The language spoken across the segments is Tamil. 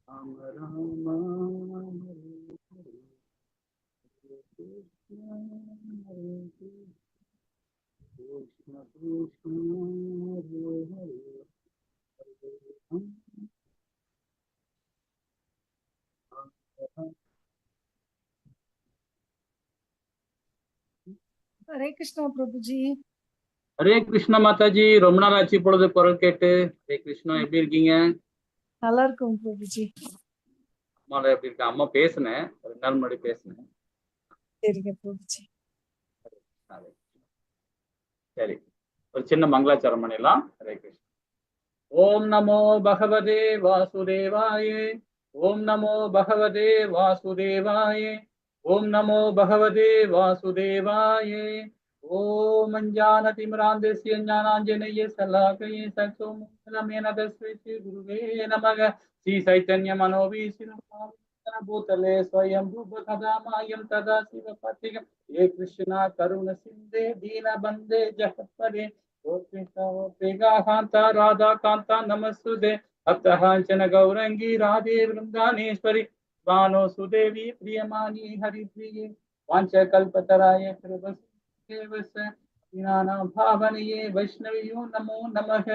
Ram Rama Hare Hare Krishna Hare Krishna Krishna Hare Hare Hare Krishna Prabhuji. Hare Krishna Mataji, ரொம்ப நாள் ஆச்சு பொழுது குரல் கேட்டு. ஹரே கிருஷ்ணா, எப்படி இருக்கீங்க? நல்லா இருக்கும் பிரபுஜி. அம்மால எப்படி இருக்கா? அம்மா பேசுனேன், 2 நாள் முன்னாடி பேசுனேன். சரிங்க பிரபுஜி. சரி, ஒரு சின்ன மங்களாச்சாரம் பண்ணிடலாம். ஹரே கிருஷ்ணா. ஓம் நமோ பகவதே வாசுதேவாயே. ஓம் நமோ பகவதே வாசுதேவாயே. ஓம் நமோ பகவதே வாசுதேவாயே. ஓம் அஞ்ஞானதிமிராந்தஸ்ய ஞானாஞ்சனேய ஸலாகயே சத்சோமேன தஸ்மை ஸ்ரீ குருவே நமக. ஸ்ரீ சைத்தன்ய மனோபீஷ்டம் பூதலே ஸ்வயம் ரூப கதாமாயம் ததா சிவபதிகம். ஏ கிருஷ்ணா கருண சிந்தே தீன பந்தே ஜகத்பதே. कांता राधा कांता नमस्तुते अप्तहांचन गौरंगी राधे वृंदानेश्वरी वानो सुदेवी प्रियमानी हरिप्रिये वाञ्छकल्पतराय भावनये वैष्णवियो नमो नमः।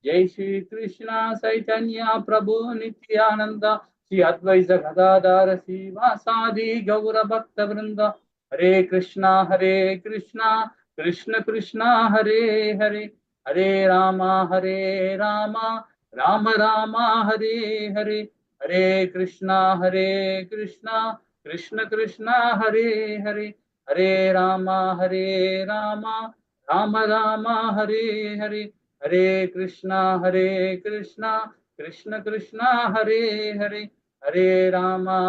जय श्री कृष्ण चैतन्य प्रभु नित्यानंद श्री अद्वैत गदाधर श्रीवासादि गौर भक्त वृंद। हरे कृष्णा कृष्ण कृष्णा हरे हरे हरे रामा राम राम हरे हरे हरे कृष्णा कृष्ण कृष्णा हरे हरे हरे रामा राम राम हरे हरे हरे कृष्णा कृष्ण कृष्णा हरे हरे हरे रामा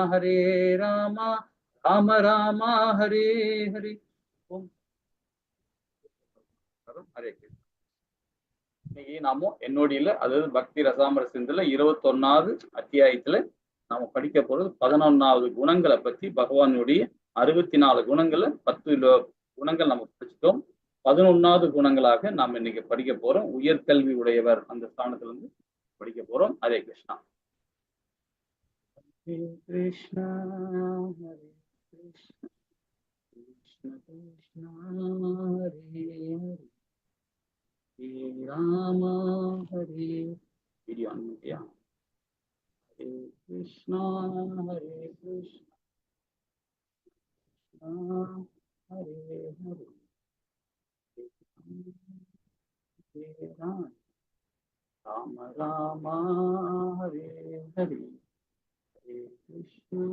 राम राम हरे हरे। ஹரே கிருஷ்ணா. இன்னைக்கு நாம என்னோடியில, அதாவது பக்தி ரசாமர சிந்துல 21வது அத்தியாயத்துல நாம படிக்க போறது 11வது குணங்களை பத்தி. பகவானுடைய 64 குணங்களை 10 குணங்கள் நம்ம படிச்சிட்டோம். 11வது குணங்களாக நாம் இன்னைக்கு படிக்க போறோம். உயர்கல்வி உடையவர் அந்த ஸ்தானத்துல இருந்து படிக்க போறோம். Hare Krishna. Hare Krishna Hare Krishna Krishna Krishna Hare Hare Hare Rama Hare Video Hare Krishna Hare Krishna Hare Hare Hare Rama Rama Hare Hare Hare Krishna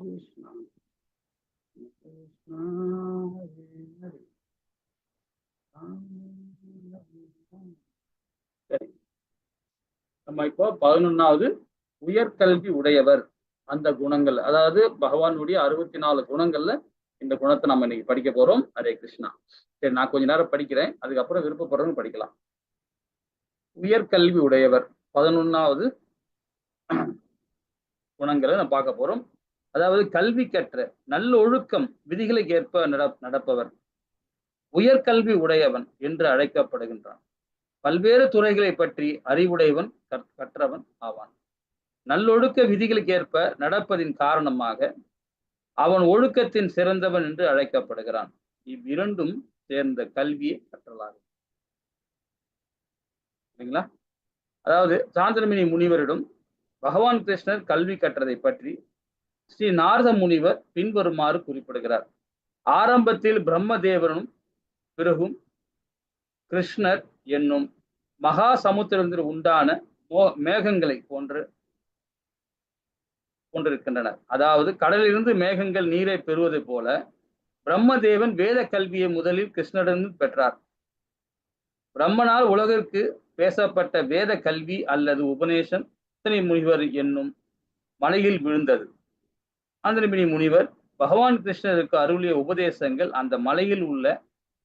Krishna Hare Hare. சரி, நம்ம இப்போ 11வது உயர்கல்வி உடையவர் அந்த குணங்கள், அதாவது பகவானுடைய 64 குணங்கள்ல இந்த குணத்தை நம்ம இன்னைக்கு படிக்க போறோம். ஹரே கிருஷ்ணா. சரி, நான் கொஞ்ச நேரம் படிக்கிறேன், அதுக்கப்புறம் விருப்பப்படுறவங்க படிக்கலாம். உயர்கல்வி உடையவர் 11வது குணங்களை நம்ம பார்க்க போறோம். அதாவது கல்வி கற்ற நல்லொழுக்கம் விதிகளுக்கு ஏற்ப நடப்பவர் உயர்கல்வி உடையவன் என்று அழைக்கப்படுகின்றான். பல்வேறு துறைகளை பற்றி அறிவுடையவன் கற்றவன் ஆவான். நல்லொழுக்க விதிகளுக்கு ஏற்ப நடப்பதின் காரணமாக அவன் ஒழுக்கத்தின் சிறந்தவன் என்று அழைக்கப்படுகிறான். இவ்விரண்டும் சேர்ந்த கல்வியை கற்றலாகும். சரிங்களா? அதாவது சாந்திரமினி முனிவரிடம் பகவான் கிருஷ்ணர் கல்வி கற்றதை பற்றி ஸ்ரீ நாரத முனிவர் பின்வருமாறு குறிப்பிடுகிறார். ஆரம்பத்தில் பிரம்மதேவனும் பிறகும் கிருஷ்ணர் என்னும் மகா சமுத்திரத்தில் உண்டான மேகங்களை போன்றிருக்கின்றனர். அதாவது கடலிலிருந்து மேகங்கள் நீரை பெறுவது போல பிரம்மதேவன் வேத கல்வியை முதலில் கிருஷ்ணரிடம் பெற்றார். பிரம்மனால் உலகிற்கு பேசப்பட்ட வேத கல்வி அல்லது உபநேசம் சாந்திரமினி முனிவர் என்னும் மலையில் விழுந்தது. சாந்திரமினி முனிவர் பகவான் கிருஷ்ணருக்கு அருளிய உபதேசங்கள் அந்த மலையில் உள்ள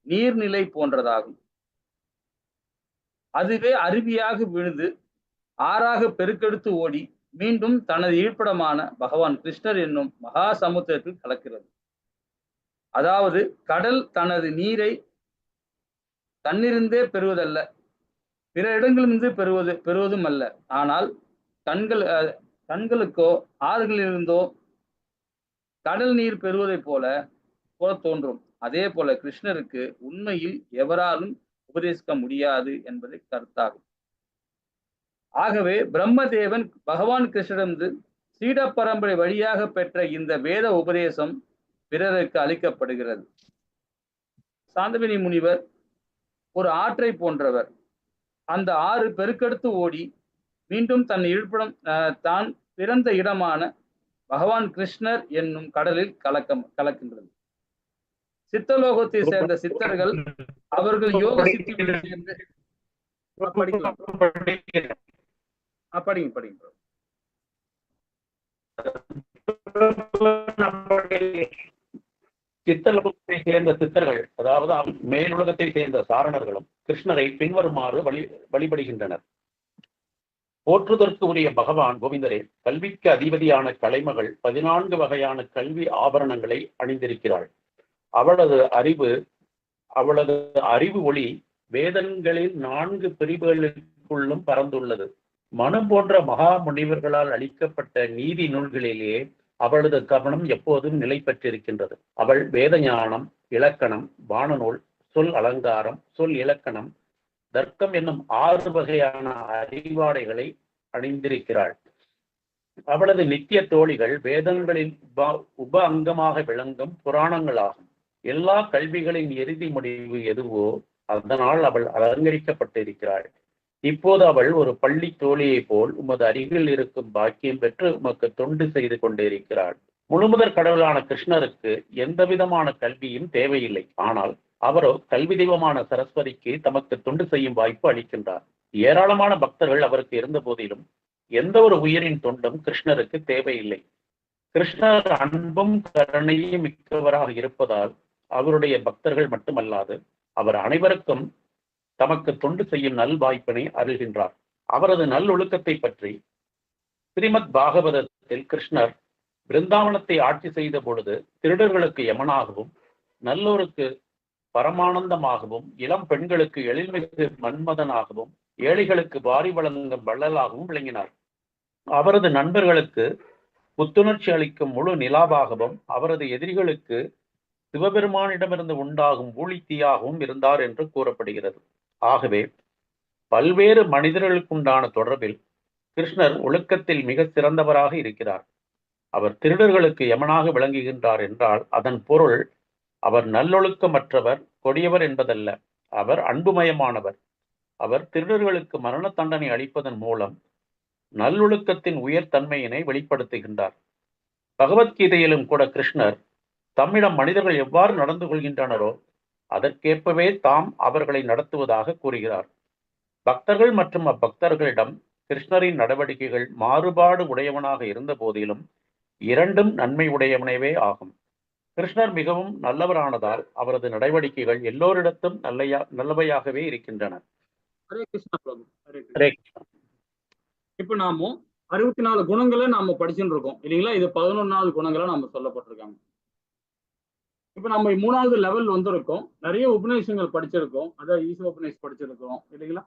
நீர்நிலை போன்றதாகும். அதுவே அருவியாக விழுந்து ஆறாக பெருக்கெடுத்து ஓடி மீண்டும் தனது இருப்பிடமான பகவான் கிருஷ்ணர் என்னும் மகா சமுத்திரத்தில் கலக்கிறது. அதாவது கடல் தனது நீரை தன்னிருந்தே பெறுவதல்ல, பிற இடங்களிலிருந்து பெறுவதும் அல்ல. ஆனால் கண்களுக்கோ ஆறுகளிலிருந்தோ கடல் நீர் பெறுவதைப் போல தோன்றும். அதே போல கிருஷ்ணருக்கு உண்மையில் எவராலும் உபதேசிக்க முடியாது என்பது கருத்தாகும். ஆகவே பிரம்மதேவன் பகவான் கிருஷ்ணரிடமிருந்து சீட பரம்பரை வழியாக பெற்ற இந்த வேத உபதேசம் பிறருக்கு அளிக்கப்படுகிறது. சாந்தகினி முனிவர் ஒரு ஆற்றை போன்றவர். அந்த ஆறு பெருக்கெடுத்து ஓடி மீண்டும் தன் இருப்பிடம் தான் பிறந்த இடமான பகவான் கிருஷ்ணர் என்னும் கடலில் கலக்கின்றது. சித்தலோகத்தை சேர்ந்த சித்தர்கள் அவர்கள் யோக சித்தியுடன் சேர்ந்து படிங்க. சித்தலோகத்தை சேர்ந்த சித்தர்கள், அதாவது மேலுலகத்தை சேர்ந்த சாரணர்களும் கிருஷ்ணரை பின்வருமாறு வழிபடுகின்றனர். போற்றுதற்கு உரிய பகவான் கோவிந்தரே, கல்விக்கு அதிபதியான கலைமகள் 14 வகையான கல்வி ஆபரணங்களை அணிந்திருக்கிறாள். அவளது அறிவு ஒளி வேதங்களில் 4 பிரிவுகளுக்குள்ளும் பறந்துள்ளது. மனு போன்ற மகா முனிவர்களால் அளிக்கப்பட்ட நீதி நூல்களிலேயே அவளது கவனம் எப்போதும் நிலை பெற்றிருக்கின்றது. அவள் வேத ஞானம், இலக்கணம், வானநூல், சொல் அலங்காரம், சொல் இலக்கணம், தர்க்கம் என்னும் 6 வகையான அறிவாடைகளை அணிந்திருக்கிறாள். அவளது நித்திய தோழிகள் வேதங்களின் உப அங்கமாக விளங்கும் புராணங்களாகும். எல்லா கல்விகளின் இறுதி முடிவு எதுவோ அதனால் அவள் அலங்கரிக்கப்பட்டிருக்கிறாள். இப்போது அவள் ஒரு பள்ளி தோழியை போல் உமது அருகில் இருக்கும் பாக்கியம் பெற்று உமக்கு தொண்டு செய்து கொண்டிருக்கிறாள். முழுமுதற் கடவுளான கிருஷ்ணருக்கு எந்த விதமான கல்வியும் தேவையில்லை. ஆனால் அவரோ கல்வி தெய்வமான சரஸ்வதிக்கு தமக்கு தொண்டு செய்யும் வாய்ப்பு அளிக்கின்றார். ஏராளமான பக்தர்கள் அவருக்கு இருந்த போதிலும் எந்த ஒரு உயிரின் தொண்டும் கிருஷ்ணருக்கு தேவையில்லை. கிருஷ்ணர் அன்பும் கருணையும் மிக்கவராக இருப்பதால் அவருடைய பக்தர்கள் மட்டுமல்லாது அவர் அனைவருக்கும் தமக்கு தொண்டு செய்யும் நல் வாய்ப்பினை அருள்கின்றார். அவரது நல்லொழுக்கத்தை பற்றி ஸ்ரீமத் பாகவதத்தில் கிருஷ்ணர் பிருந்தாவனத்தை ஆட்சி செய்த பொழுது திருடர்களுக்கு யமனாகவும், நல்லோருக்கு பரமானந்தமாகவும், இளம் பெண்களுக்கு எழில்மிகு மன்மதனாகவும், ஏழைகளுக்கு வாரி வழங்கும் வள்ளலாகவும் விளங்கினார். அவரது நண்பர்களுக்கு புத்துணர்ச்சி அளிக்கும் முழு நிலாவாகவும், அவரது எதிரிகளுக்கு சிவபெருமானிடமிருந்து உண்டாகும் ஊழித்தீயாகவும் இருந்தார் என்று கூறப்படுகிறது. ஆகவே பல்வேறு மனிதர்களுக்குண்டான தொடர்பில் கிருஷ்ணர் ஒழுக்கத்தில் மிக சிறந்தவராக இருக்கிறார். அவர் திருடர்களுக்கு யமனாக விளங்குகின்றார் என்றால் அதன் பொருள் அவர் நல்லொழுக்கமற்றவர், கொடியவர் என்பதல்ல. அவர் அன்புமயமானவர். அவர் திருடர்களுக்கு மரண தண்டனை அளிப்பதன் மூலம் நல்லொழுக்கத்தின் உயர்தன்மையினை வெளிப்படுத்துகின்றார். பகவத்கீதையிலும் கூட கிருஷ்ணர் தம்மிடம் மனிதர்கள் எவ்வாறு நடந்து கொள்கின்றனரோ அதற்கேற்பவே தாம் அவர்களை நடத்துவதாக கூறுகிறார். பக்தர்கள் மற்றும் அப்பக்தர்களிடம் கிருஷ்ணரின் நடவடிக்கைகள் மாறுபாடு உடையவனாக இருந்த போதிலும் இரண்டும் நன்மை உடையவனவே ஆகும். கிருஷ்ணர் மிகவும் நல்லவரானதால் அவரது நடவடிக்கைகள் எல்லோரிடத்தும் நல்லவையாகவே இருக்கின்றன. ஹரே கிருஷ்ணா பிரபு. ஹரே கிருஷ்ணா. இப்ப நாம 64 குணங்களை நாம படிச்சுட்டு இருக்கோம் இல்லைங்களா? இது 11வது குணங்களை நாம சொல்லப்பட்டிருக்காங்க. இப்ப நம்ம 3வது லெவல் வந்திருக்கோம். நிறைய உபநிஷங்கள் படிச்சிருக்கோம். அதாவது ஈச உபநிஷ் படிச்சிருக்கோம் இல்லைங்களா?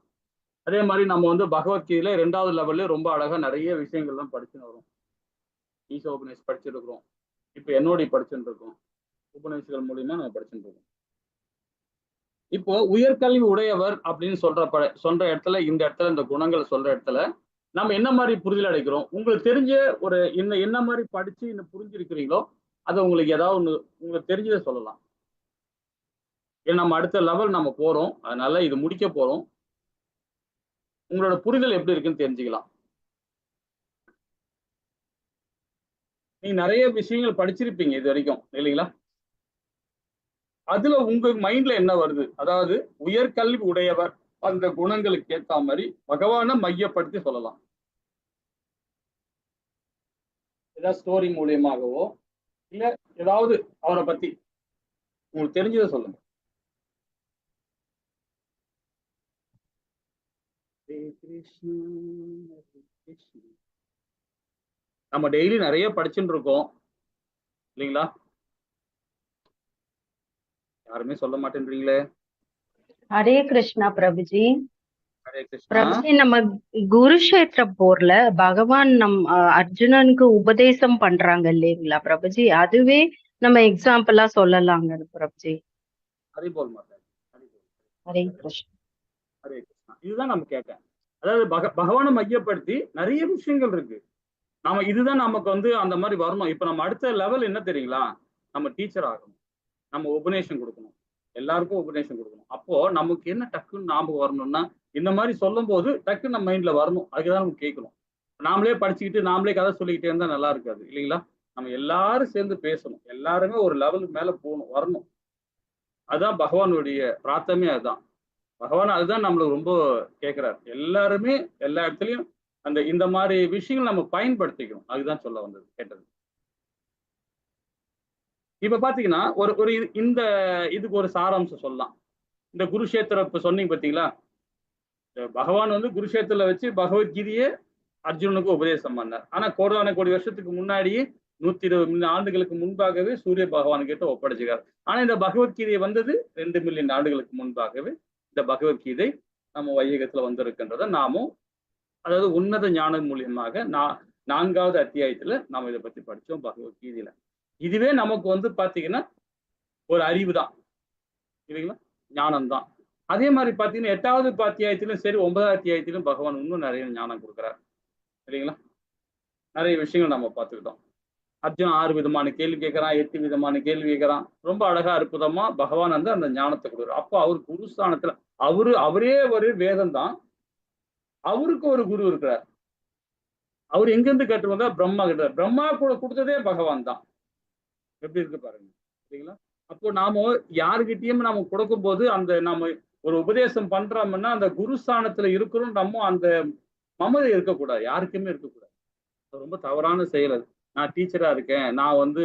அதே மாதிரி நம்ம பகவத்கீதையில 2வது லெவல்ல ரொம்ப அழகா நிறைய விஷயங்கள்லாம் படிச்சுன்னு வரும். ஈச உபநிஷ் படிச்சிருக்கிறோம். இப்ப என்னோட படிச்சுட்டு இருக்கோம். உபநிஷங்கள் மூலியமா நம்ம படிச்சுட்டு இருக்கோம். இப்போ உயர்கல்வி உடையவர் அப்படின்னு சொல்ற இடத்துல இந்த குணங்களை சொல்ற இடத்துல நம்ம என்ன மாதிரி புரிதல் அடைக்கிறோம்? உங்களுக்கு தெரிஞ்ச ஒரு என்ன மாதிரி படிச்சு இன்னும் புரிஞ்சிருக்கிறீங்களோ அதை உங்களுக்கு ஏதாவது ஒண்ணு உங்களுக்கு தெரிஞ்சதை சொல்லலாம். ஏன்னா நம்ம அடுத்த லெவல் நம்ம போறோம். அதனால இது முடிக்க போறோம். உங்களோட புரிதல் எப்படி இருக்குன்னு தெரிஞ்சுக்கலாம். நீங்க நிறைய விஷயங்கள் படிச்சிருப்பீங்க இது வரைக்கும் இல்லைங்களா? அதுல உங்க மைண்ட்ல என்ன வருது? அதாவது உயர்கல்வி உடையவர் அந்த குணங்களுக்கு ஏற்ற மாதிரி பகவானை மையப்படுத்தி சொல்லலாம். ஏதாவது ஸ்டோரி மூலியமாகவோ இல்ல ஏதாவது அவரை பத்தி உங்களுக்கு தெரிஞ்சதை சொல்லுங்க. நம்ம டெய்லி நிறைய படிச்சுட்டு இருக்கோம் இல்லைங்களா? யாருமே சொல்ல மாட்டேன்றீங்களே. ஹரே கிருஷ்ணா பிரபுஜி. ஹரே கிருஷ்ணா. பிரபுஜி, நம்ம குருஷேத்திர போர்ல பகவான் அர்ஜுனனுக்கு உபதேசம் பண்றாங்க இல்லைங்களா பிரபுஜி? அதுவே நம்ம எக்ஸாம்பிளா சொல்லலாங்க பிரபுஜி. ஹரிபோல் மாதா. ஹரே கிருஷ்ணா. ஹரே கிருஷ்ணா. இதுதான் நம்ம கேட்டேன். அதாவது பகவானை மையப்படுத்தி நிறைய விஷயங்கள் இருக்கு. நாம இதுதான் நமக்கு வந்து அந்த மாதிரி வரணும். இப்ப நம்ம அடுத்த லெவல் என்ன தெரியுங்களா? நம்ம டீச்சர் ஆகணும். நம்ம உபநேசம் கொடுக்கணும். எல்லாருக்கும் உபநேசம் கொடுக்கணும். அப்போ நமக்கு என்ன டக்குன்னு ஞாபகம் வரணும்னா, இந்த மாதிரி சொல்லும் போது டக்குன்னு நம்ம மைண்ட்ல வரணும். அதுக்குதான் நம்ம கேட்கணும். நாமளே படிச்சுக்கிட்டு நாமளே கதை சொல்லிக்கிட்டே இருந்தா நல்லா இருக்காது இல்லைங்களா? நம்ம எல்லாரும் சேர்ந்து பேசணும். எல்லாருமே ஒரு லெவலுக்கு மேல போகணும், வரணும். அதுதான் பகவானுடைய பிரார்த்தமே. அதுதான் பகவான் அதுதான் நம்மளுக்கு ரொம்ப கேட்கிறார். எல்லாருமே எல்லா இடத்துலயும் இந்த மாதிரி விஷயங்கள் நம்ம பயன்படுத்திக்கணும். அதுதான் சொல்ல வந்தது, கேட்டது. இப்ப பாத்தீங்கன்னா ஒரு இந்த இதுக்கு ஒரு சாராம்சம் சொல்லலாம். இந்த குருஷேத்திர இப்ப சொன்னீங்க பாத்தீங்களா? பகவான் வந்து குருஷேத்திரத்துல வச்சு பகவத்கீதையை அர்ஜுனனுக்கு உபதேசம் பண்ணார். ஆனா கோடான கோடி வருஷத்துக்கு முன்னாடியே 120 ஆண்டுகளுக்கு முன்பாகவே சூரிய பகவான் கிட்ட ஒப்படைச்சுக்கார். ஆனா இந்த பகவத்கீதை வந்தது 2 மில்லியன் ஆண்டுகளுக்கு முன்பாகவே இந்த பகவத்கீதை நம்ம வையகத்துல வந்திருக்கின்றத நாமும், அதாவது உன்னத ஞானம் மூலியமாக 4வது அத்தியாயத்துல நாம இதை பத்தி படிச்சோம் பகவத்கீதையில. இதுவே நமக்கு வந்து பாத்தீங்கன்னா ஒரு அறிவு தான் இல்லைங்களா? ஞானம் தான். அதே மாதிரி பாத்தீங்கன்னா 8வது அத்தியாயத்திலும் சரி 9வது அத்தியாயத்திலும் பகவான் இன்னும் நிறைய ஞானம் கொடுக்குறார் இல்லைங்களா? நிறைய விஷயங்கள் நம்ம பார்த்துக்கிட்டோம். அர்ஜுன் 6 விதமான கேள்வி கேட்கிறான், 8 விதமான கேள்வி கேட்கிறான். ரொம்ப அழகா அற்புதமா பகவான் வந்து அந்த ஞானத்தை கொடுக்குறாரு. அப்போ அவர் குருஸ்தானத்துல அவரே ஒரு வேதம் தான். அவருக்கு ஒரு குரு இருக்கிறார். அவர் எங்கிருந்து கற்று வந்தா? பிரம்மா கிட்ட. பிரம்மா கூட கொடுத்ததே பகவான் தான். எப்படி இருக்கு பாருங்க சரிங்களா? அப்போ நாம யாருகிட்டயும் நாம கொடுக்கும் போது அந்த நாம ஒரு உபதேசம் பண்றோம்னா அந்த குருஸ்தானத்துல இருக்கிறோம். நம்ம அந்த மமதை இருக்கக்கூடாது, யாருக்குமே இருக்கக்கூடாது. ரொம்ப தவறான செயல் அது. நான் டீச்சரா இருக்கேன், நான் வந்து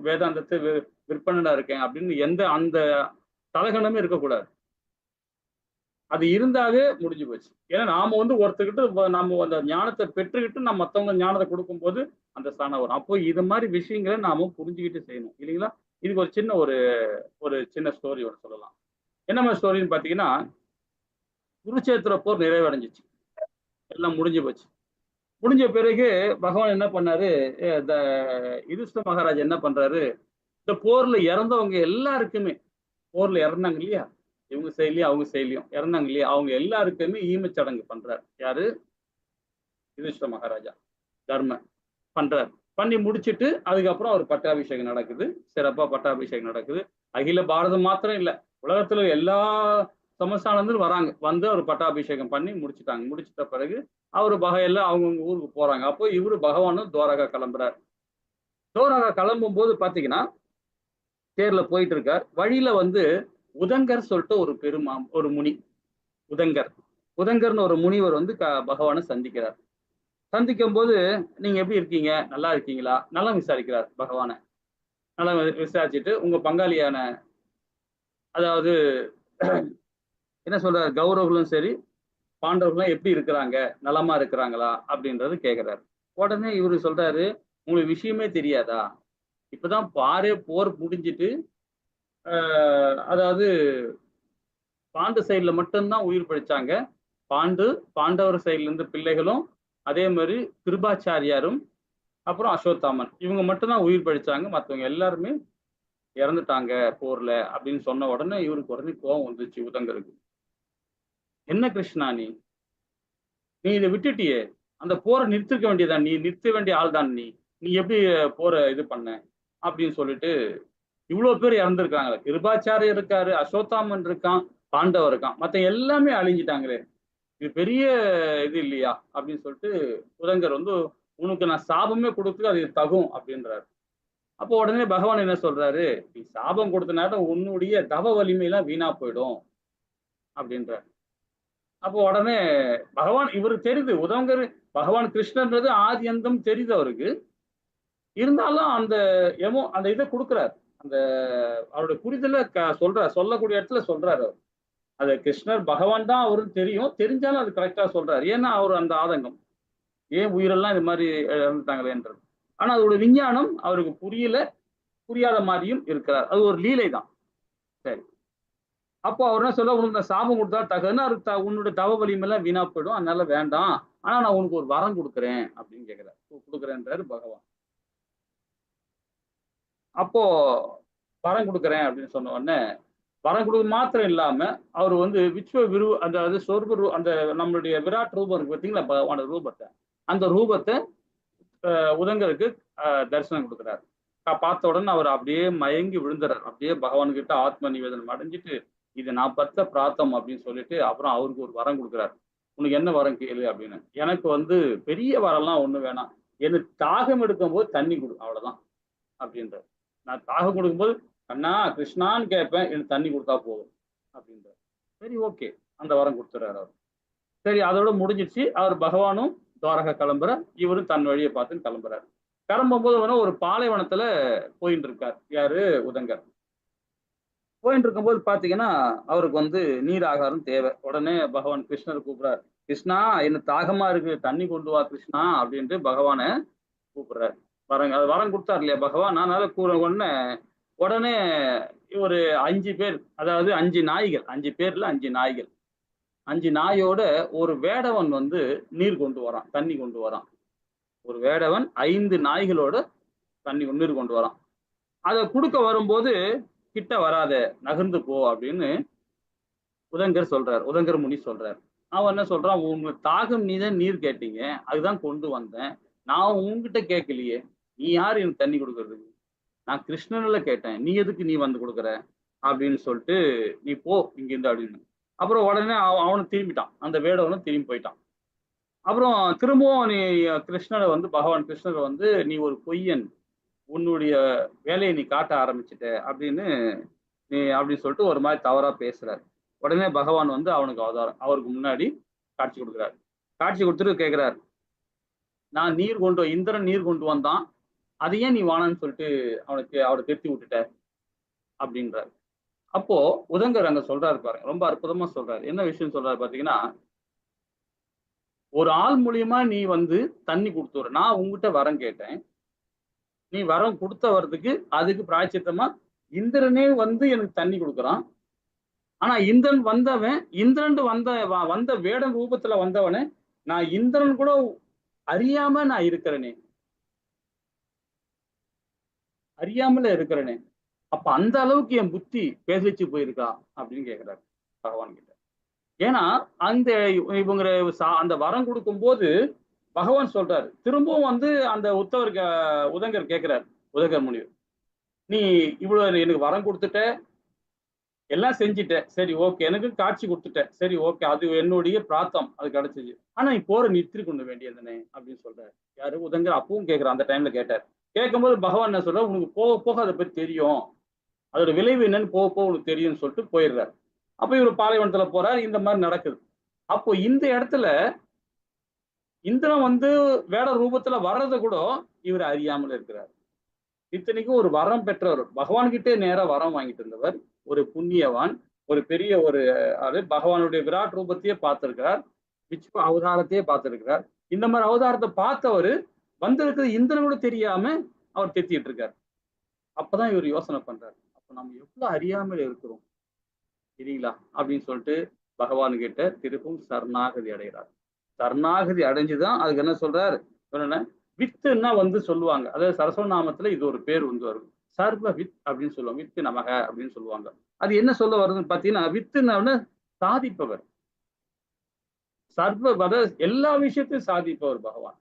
வேதாந்தத்தை விற்பனடா இருக்கேன் அப்படின்னு எந்த அந்த தலகணமே இருக்கக்கூடாது. அது இருந்தாவே முடிஞ்சு போச்சு. ஏன்னா நாம வந்து ஒருத்தர்கிட்ட நம்ம அந்த ஞானத்தை பெற்றுக்கிட்டு நம்ம மற்றவங்க ஞானத்தை கொடுக்கும் போது அந்த ஸ்தானம் வரும். அப்போ இது மாதிரி விஷயங்களை நாம புரிஞ்சுக்கிட்டு செய்யணும் இல்லைங்களா? இதுக்கு ஒரு சின்ன ஒரு சின்ன ஸ்டோரி ஒன்று சொல்லலாம். என்ன மாதிரி ஸ்டோரின்னு பாத்தீங்கன்னா, குருச்சேத்திர போர் நிறைவடைஞ்சிச்சு, எல்லாம் முடிஞ்சு போச்சு. முடிஞ்ச பிறகு பகவான் என்ன பண்ணாரு? இந்த யுதிஷ்ட மகாராஜ் என்ன பண்றாரு? இந்த போர்ல இறந்தவங்க எல்லாருக்குமே, போர்ல இறந்தாங்க இல்லையா, இவங்க செயலியும் அவங்க செயலியும் இறந்தாங்க இல்லையா, அவங்க எல்லாருக்குமே ஈமச்சடங்கு பண்றாரு. யாரு? யுதிஷ்ட மகாராஜா தர்ம பண்றாரு. பண்ணி முடிச்சுட்டு அதுக்கப்புறம் அவர் பட்டாபிஷேகம் நடக்குது. சிறப்பா பட்டாபிஷேகம் நடக்குது. அகில பாரதம் மாத்திரம் இல்ல, உலகத்துல எல்லா சமஸ்தானத்துல வராங்க. வந்து அவர் பட்டாபிஷேகம் பண்ணி முடிச்சுட்டாங்க. முடிச்சிட்ட பிறகு அவரு எல்லாம் அவங்கவுங்க ஊருக்கு போறாங்க. அப்போ இவரு பகவானும் துவாரகா கிளம்புறாரு. துவாரகா கிளம்பும் போது பாத்தீங்கன்னா தேர்ல போயிட்டு இருக்கார். வழியில வந்து உதங்கர் சொல்லிட்டு ஒரு முனி, உதங்கர்னு ஒரு முனிவர் வந்து பகவானை சந்திக்கிறார். சந்திக்கும் போது நீங்க எப்படி இருக்கீங்க, நல்லா இருக்கீங்களா, நல்லா விசாரிக்கிறார் பகவானை. நல்லா விசாரிச்சுட்டு உங்க பங்காளியான, அதாவது என்ன சொல்றாரு, கௌரவர்களும் சரி பாண்டவர்களும் எப்படி இருக்கிறாங்க, நலமா இருக்கிறாங்களா அப்படின்றது கேட்கிறாரு. உடனே இவரு சொல்றாரு, உங்களுக்கு விஷயமே தெரியாதா, இப்பதான் போர் முடிஞ்சிட்டு அதாவது பாண்டு சைட்ல மட்டும்தான் உயிர் பிழைச்சாங்க. பாண்டவர் சைட்ல இருந்து பிள்ளைகளும், அதே மாதிரி கிருபாச்சாரியாரும், அப்புறம் அஸ்வத்தாமன், இவங்க மட்டும்தான் உயிர் பிழைச்சாங்க. மற்றவங்க எல்லாருமே இறந்துட்டாங்க போர்ல அப்படின்னு சொன்ன உடனே இவருக்கு உடனே கோபம் வந்துச்சு உதங்கருக்கு. என்ன கிருஷ்ணா, நீ இதை விட்டுட்டியே, அந்த போரை நிறுத்திருக்க வேண்டியதான், நீ நிறுத்த வேண்டிய ஆள் தான், நீ எப்படி போரை இது பண்ண அப்படின்னு சொல்லிட்டு, இவ்வளவு பேர் இறந்துருக்காங்களே, கிருபாச்சாரியர் இருக்காரு, அஸ்வத்தாமன் இருக்கான், பாண்டவர் இருக்கான், மற்ற எல்லாமே அழிஞ்சிட்டாங்களே, இது பெரிய இது இல்லையா அப்படின்னு சொல்லிட்டு உதங்கர் வந்து, உனக்கு நான் சாபமே கொடுத்து அது தகும் அப்படின்றாரு. அப்போ உடனே பகவான் என்ன சொல்றாரு, நீ சாபம் கொடுத்த நேரம் உன்னுடைய தவ வலிமையெல்லாம் வீணா போயிடும் அப்படின்றார். அப்போ உடனே பகவான், இவருக்கு தெரியுது உதங்கர் பகவான் கிருஷ்ணன்றது ஆதி அந்தம் தெரியுது அவருக்கு. இருந்தாலும் அந்த இதை கொடுக்குறார். அந்த அவருடைய புரிதல சொல்லக்கூடிய இடத்துல சொல்றாரு. அவர் அது கிருஷ்ணர் பகவான் தான் அவருக்கு தெரியும், தெரிஞ்சாலும் அது கரெக்டா சொல்றாரு. ஏன்னா அவர் அந்த ஆதங்கம், ஏன் உயிரெல்லாம் இது மாதிரி இறந்துட்டாங்களேன்றது. ஆனா அதோட விஞ்ஞானம் அவருக்கு புரியாத மாதிரியும் இருக்கிறார். அது ஒரு லீலை தான். சரி, அப்போ அவர் என்ன சொல்ல, உனக்கு நான் சாபம் கொடுத்தா தகுன்னா உன்னுடைய தவ வலிமையெல்லாம் வீணா போயிடும், அதனால வேண்டாம். ஆனா நான் உனக்கு ஒரு வரம் கொடுக்குறேன் அப்படின்னு கேட்கிறார். கொடுக்குறேன்றாரு பகவான். அப்போ வரம் கொடுக்குறேன் அப்படின்னு சொன்ன உடனே, வரம் கொடுக்க மாத்திரம் இல்லாம அவர் வந்து விஸ்வ விரு அந்த சொர்ப அந்த நம்மளுடைய விராட் ரூபம் இருக்கு பார்த்தீங்களா, பகவான ரூபத்தை, அந்த ரூபத்தை உதங்கருக்கு தரிசனம் கொடுக்குறாரு. பார்த்த உடனே அவர் அப்படியே மயங்கி விழுந்துறாரு. அப்படியே பகவான்கிட்ட ஆத்ம நிவேதனம் அடைஞ்சிட்டு, இது நான் பத்த பிராத்தம் அப்படின்னு சொல்லிட்டு அப்புறம் அவருக்கு ஒரு வரம் கொடுக்குறாரு. உனக்கு என்ன வரம் கேளு அப்படின்னு. எனக்கு வந்து பெரிய வரம்லாம் ஒண்ணு வேணாம், எனக்கு தாகம் எடுக்கும் போது தண்ணி கொடு, அவ்வளவுதான் அப்படின்றார். நான் தாகம் கொடுக்கும்போது அண்ணா கிருஷ்ணான்னு கேட்பேன், எனக்கு தண்ணி கொடுத்தா போதும் அப்படின்றார். சரி ஓகே, அந்த வரம் கொடுத்துறாரு அவர். சரி அதோட முடிஞ்சிடுச்சு. அவர் பகவானும் துவாரகா கிளம்புறார், இவரும் தன் வழியை பார்த்துன்னு கிளம்புறாரு. கிளம்பும்போது வேணா ஒரு பாலைவனத்துல போயிட்டு இருக்கார் யாரு, உதங்கர். போயிட்டு இருக்கும்போது பாத்தீங்கன்னா அவருக்கு வந்து நீர் ஆகாரம் தேவை. உடனே பகவான் கிருஷ்ணர் கூப்பிடுறார், கிருஷ்ணா என்ன தாகமா இருக்கு, தண்ணி கொண்டு வா கிருஷ்ணா அப்படின்ட்டு பகவானை கூப்பிடுறாரு. அது வரம் கொடுத்தார் இல்லையா பகவான், அதனால உடனே உடனே ஒரு 5 பேர், அதாவது 5 நாய்கள், 5 பேர்ல 5 நாய்கள், 5 நாயோட ஒரு வேடவன் வந்து நீர் கொண்டு வரான், தண்ணி கொண்டு வரான். ஒரு வேடவன் 5 நாய்களோட நீர் கொண்டு வரான். அதை கொடுக்க வரும்போது கிட்ட வராத, நகர்ந்து போ அப்படின்னு உதங்கர் சொல்றார், உதங்கர் முனி சொல்றார். அவன் என்ன சொல்றான், உங்களுக்கு தாகம் நீதான் நீர் கேட்டீங்க, அதுதான் கொண்டு வந்தேன், நான் உங்ககிட்ட கேட்கலையே, நீ யார் எனக்கு தண்ணி கொடுக்கறதுக்கு, நான் கிருஷ்ணன்ல கேட்டேன், நீ எதுக்கு நீ வந்து கொடுக்குற அப்படின்னு சொல்லிட்டு நீ போ இங்கிருந்து அப்படின்னு. அப்புறம் உடனே அவனும் திரும்பிட்டான், அந்த வேடவனும் திரும்பி போயிட்டான். அப்புறம் திரும்பவும் நீ கிருஷ்ணரை வந்து பகவான் கிருஷ்ணரை வந்து நீ ஒரு பொய்யன், உன்னுடைய வேலையை நீ காட்ட ஆரம்பிச்சிட்ட அப்படின்னு அப்படின்னு சொல்லிட்டு ஒரு மாதிரி தவறா பேசுறாரு. உடனே பகவான் வந்து அவனுக்கு அவருக்கு முன்னாடி காட்சி கொடுக்குறாரு. காட்சி கொடுத்துட்டு கேட்கிறார், நான் இந்திரன் நீர் கொண்டு வந்தான், அது ஏன் நீ வானான்னு சொல்லிட்டு அவனை திருத்தி விட்டுட்ட அப்படின்றாரு. அப்போ உதங்கர் அங்க சொல்றாரு பாருங்க, ரொம்ப அற்புதமா சொல்றாரு. என்ன விஷயம் சொல்றாரு பாத்தீங்கன்னா, ஒரு ஆள் மூலியமா நீ வந்து தண்ணி கொடுத்துற, நான் உங்ககிட்ட வரம் கேட்டேன், நீ வரம் கொடுத்த வரதுக்கு அதுக்கு பிராயச்சித்தமா இந்திரனே வந்து எனக்கு தண்ணி கொடுக்குறான். ஆனா இந்திரன் வந்த வேடன் ரூபத்துல வந்தவனே, நான் இந்திரன் கூட அறியாம நான் இருக்கிறேனே, அறியாமல இருக்கிறேனே, அப்ப அந்த அளவுக்கு என் புத்தி பேசிச்சு போயிருக்கா அப்படின்னு கேட்கிறாரு பகவான் கிட்ட. ஏன்னா அந்த இவங்க அந்த வரம் கொடுக்கும் போது பகவான் சொல்றாரு, திரும்பவும் வந்து அந்த உதங்கர் கேட்கிறார், உதங்கர் முனிவர், நீ இவ்வளவு எனக்கு வரம் கொடுத்துட்ட, எல்லாம் செஞ்சுட்ட, சரி ஓகே, எனக்கு காட்சி கொடுத்துட்ட, சரி ஓகே, அது என்னுடைய பிராத்தம், அது கிடைச்சிச்சு, ஆனா நீ போற நிறுத்தி கொண்டு வேண்டியதுனே அப்படின்னு சொல்றாரு யாரு, உதங்கர். அப்பவும் கேட்கிறார், அந்த டைம்ல கேட்டார். கேட்கும்போது பகவான் என்ன சொல்ற, உனக்கு போக போக அதை பத்தி தெரியும், அதோட விளைவு என்னன்னு போக போக உனக்கு தெரியும்னு சொல்லிட்டு போயிடுறாரு. அப்ப இவர் பாலைவனத்துல போறாரு, இந்த மாதிரி நடக்குது. அப்போ இந்த இடத்துல இந்திரன் வந்து வேட ரூபத்துல வர்றதை கூட இவர் அறியாமல் இருக்கிறார். இத்தனைக்கும் ஒரு வரம் பெற்றவர், பகவான் கிட்டே நேரா வரம் வாங்கிட்டு இருந்தவர், ஒரு புண்ணியவான், ஒரு பெரிய ஒரு ஆளு, பகவானுடைய விராட் ரூபத்தையே பார்த்திருக்கிறார், விஷ்ணு அவதாரத்தையே பார்த்திருக்கிறார். இந்த மாதிரி அவதாரத்தை பார்த்தவர் வந்திருக்கிறது இந்திரன் கூட தெரியாம அவர் தெத்திட்டு இருக்கார். அப்பதான் இவர் யோசனை பண்றாரு, அப்ப நம்ம எவ்வளவு அறியாமல் இருக்கிறோம் இல்லைங்களா அப்படின்னு சொல்லிட்டு பகவான் கிட்ட திருப்பும் சரணாகதி அடைகிறார். சரணாகதி அடைஞ்சுதான் அதுக்கு என்ன சொல்றாரு, என்ன வித்துன்னா வந்து சொல்லுவாங்க, அதாவது சரஸ்வநாமத்துல இது ஒரு பேர் வந்து வரும், சர்வ வித் அப்படின்னு சொல்லுவாங்க, வித்து நமக அப்படின்னு சொல்லுவாங்க. அது என்ன சொல்ல வருதுன்னு பாத்தீங்கன்னா, வித்துன்னு சாதிப்பவர், எல்லா விஷயத்தையும் சாதிப்பவர் பகவான்.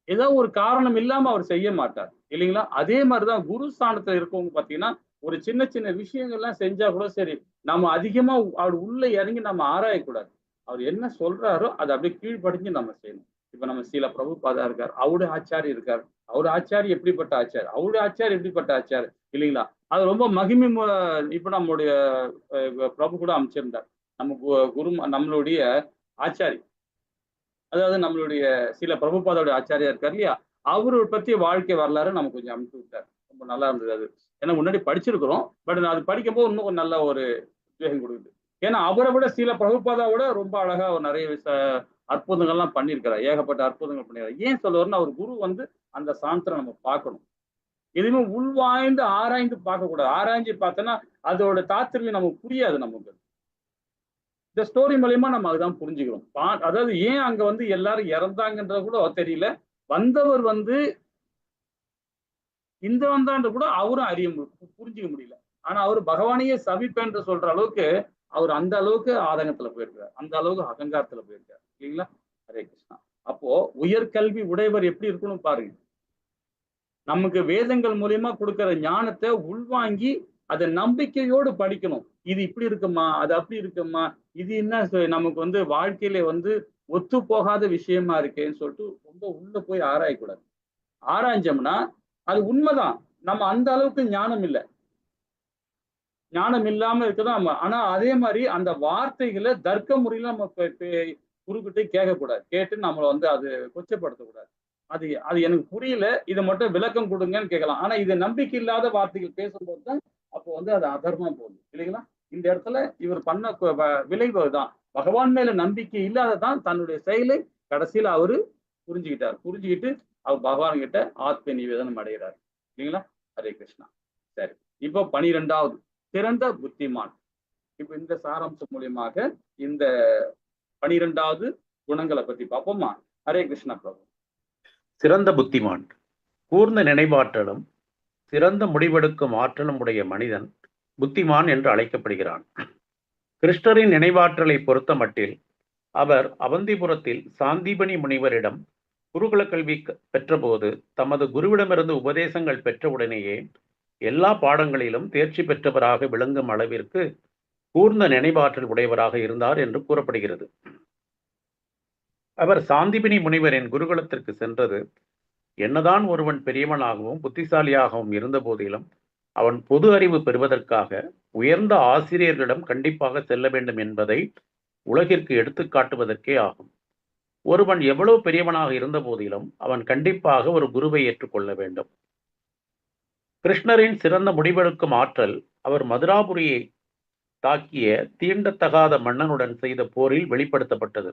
ஏதோ ஒரு காரணம் இல்லாம அவர் செய்ய மாட்டார் இல்லைங்களா. அதே மாதிரிதான் குரு ஸ்தானத்துல இருக்கவங்க பாத்தீங்கன்னா, ஒரு சின்ன சின்ன விஷயங்கள்லாம் செஞ்சா கூட சரி, நம்ம அதிகமா அவர் உள்ள இறங்கி நம்ம ஆராயக்கூடாது. அவர் என்ன சொல்றாரோ அதை அப்படியே கீழ்படிஞ்சு நம்ம செய்யணும். இப்ப நம்ம சீல பிரபுபாதா இருக்கார், அவருடைய ஆச்சாரி இருக்கார், அவருடைய ஆச்சாரி எப்படிப்பட்ட ஆச்சாரி, அவருடைய ஆச்சாரி எப்படிப்பட்ட ஆச்சாரி இல்லைங்களா. அது ரொம்ப மகிமை. இப்ப நம்மளுடைய பிரபு கூட அமைச்சிருந்தார், நம்ம குரு, நம்மளுடைய ஆச்சாரி, அதாவது நம்மளுடைய சில பிரபுபாதோட ஆச்சாரியா இருக்கார் இல்லையா, அவரு பத்திய வாழ்க்கை வரலாறு நமக்கு கொஞ்சம் அமைச்சு விட்டார். ரொம்ப நல்லா இருந்தது அது. ஏன்னா முன்னாடி படிச்சிருக்கிறோம், பட் அது படிக்கும்போது இன்னும் கொஞ்சம் நல்ல ஒரு உத்வேகம் கொடுக்குது. ஏன்னா அவரை விட சில பிரபுபாதாவோட ரொம்ப அழகா ஒரு நிறைய அற்புதங்கள்லாம் பண்ணியிருக்கிறார், ஏகப்பட்ட அற்புதங்கள் பண்ணியிருக்காரு. ஏன் சொல்லுவாருன்னா, அவர் குரு வந்து அந்த சாந்தரை நம்ம பார்க்கணும். எதுவுமே உள்வாய்ந்து ஆராய்ந்து பார்க்கக்கூடாது. ஆராய்ஞ்சு பார்த்தோன்னா அதோட தாத்பரியம் நமக்கு புரியாது. நமக்கு இந்த ஸ்டோரி மூலியமா நம்ம அதுதான் புரிஞ்சுக்கிறோம். அதாவது ஏன் அங்க வந்து எல்லாரும் இறந்தாங்கன்றது கூட தெரியல. வந்தவர் வந்து இந்த வந்தான்ற கூட அவரும் புரிஞ்சுக்க முடியல. ஆனா அவரு பகவானையே சபிப்பேன் சொல்ற அளவுக்கு அவர் அந்த அளவுக்கு ஆதங்கத்துல போயிருக்காரு. அந்த அளவுக்கு அகங்காரத்துல போயிருக்காரு. இல்லைங்களா? ஹரே கிருஷ்ணா. அப்போ உயர்கல்வி உடையவர் எப்படி இருக்கணும் பாருங்க. நமக்கு வேதங்கள் மூலியமா கொடுக்கிற ஞானத்தை உள்வாங்கி அதை நம்பிக்கையோடு படிக்கணும். இது இப்படி இருக்குமா, அது அப்படி இருக்குமா, இது என்ன நமக்கு வந்து வாழ்க்கையில வந்து ஒத்து போகாத விஷயமா இருக்கேன்னு சொல்லிட்டு ரொம்ப உள்ள போய் ஆராயக்கூடாது. ஆராய்ஞ்சோம்னா அது உண்மைதான். நம்ம அந்த அளவுக்கு ஞானம் இல்லை. ஞானம் இல்லாம இருக்கதான். ஆனா அதே மாதிரி அந்த வார்த்தைகளை தர்க்க முறையில நம்ம குறுக்கிட்டு கேட்கக்கூடாது. கேட்டு நம்மளை வந்து அது கொச்சப்படுத்தக்கூடாது. அது அது எனக்கு புரியல, இதை மட்டும் விளக்கம் கொடுங்கன்னு கேட்கலாம். ஆனா இது நம்பிக்கை இல்லாத வார்த்தைகள் பேசும்போது தான் அப்போ வந்து அது அதர்மமா போகுது. இல்லைங்களா? இந்த இடத்துல இவர் பண்ண விளைவு தான். பகவான் மேல நம்பிக்கை இல்லாததான் தன்னுடைய செயலை கடைசியில அவரு புரிஞ்சுக்கிட்டார். புரிஞ்சுக்கிட்டு அவர் பகவான் கிட்ட ஆத்ம நிவேதனம் அடைகிறார். இல்லைங்களா? ஹரே கிருஷ்ணா. சரி, இப்போ 12வது சிறந்த புத்திமான். இப்ப இந்த சாராம்சம் மூலியமாக இந்த 12வது குணங்களை பத்தி பார்ப்போமா? ஹரே கிருஷ்ணா பிரபு. சிறந்த புத்திமான் கூர்ந்த நினைவாற்றலும் சிறந்த முடிவெடுக்கும் ஆற்றலும் உடைய மனிதன் புத்திமான் என்று அழைக்கப்படுகிறான். கிருஷ்ணரின் நினைவாற்றலை பொறுத்த மட்டில் அவர் அவந்திபுரத்தில் சாந்தீபனி முனிவரிடம் குருகுல கல்வி பெற்றபோது தமது குருவிடமிருந்து உபதேசங்கள் பெற்றவுடனேயே எல்லா பாடங்களிலும் தேர்ச்சி பெற்றவராக விளங்கும் அளவிற்கு கூர்ந்த நினைவாற்றல் உடையவராக இருந்தார் என்று கூறப்படுகிறது. அவர் சாந்திபினி முனிவரின் குருகுலத்திற்கு சென்றது என்னதான் ஒருவன் பெரியவனாகவும் புத்திசாலியாகவும் இருந்த போதிலும் அவன் பொது அறிவு பெறுவதற்காக உயர்ந்த ஆசிரியர்களிடம் கண்டிப்பாக செல்ல வேண்டும் என்பதை உலகிற்கு எடுத்து காட்டுவதற்கே ஆகும். ஒருவன் எவ்வளவு பெரியவனாக இருந்த போதிலும் அவன் கண்டிப்பாக ஒரு குருவை ஏற்றுக்கொள்ள வேண்டும். கிருஷ்ணரின் சிறந்த முடிவெடுக்கும் ஆற்றல் அவர் மதுராபுரியை தாக்கிய தீண்டத்தகாத மன்னனுடன் செய்த போரில் வெளிப்படுத்தப்பட்டது.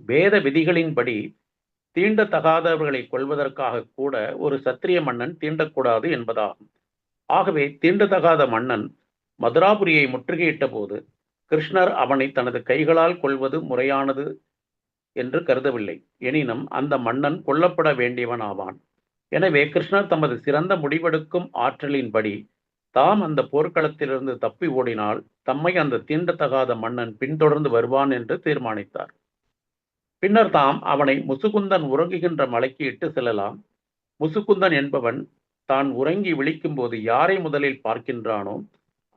வேத விதிகளின்படி தீண்டத்தகாதவர்களை கொல்வதற்காக கூட ஒரு சத்திரிய மன்னன் தீண்டக்கூடாது என்பதாகும். ஆகவே தீண்டத்தகாத மன்னன் மதுராபுரியை முற்றுகையிட்ட போது கிருஷ்ணர் அவனை தனது கைகளால் கொல்வது முறையானது என்று கருதவில்லை. எனினும் அந்த மன்னன் கொல்லப்பட வேண்டியவன் ஆவான். எனவே கிருஷ்ணர் தமது சிறந்த முடிவெடுக்கும் ஆற்றலின்படி தாம் அந்த போர்க்களத்திலிருந்து தப்பி ஓடினால் தம்மை அந்த தீண்டத்தகாத மன்னன் பின்தொடர்ந்து வருவான் என்று தீர்மானித்தார். பின்னர் தாம் அவனை முசுகுந்தன் உறங்குகின்ற மலைக்கு இட்டு செல்லலாம். முசுகுந்தன் என்பவன் தான் உறங்கி விழிக்கும் போது யாரை முதலில் பார்க்கின்றானோ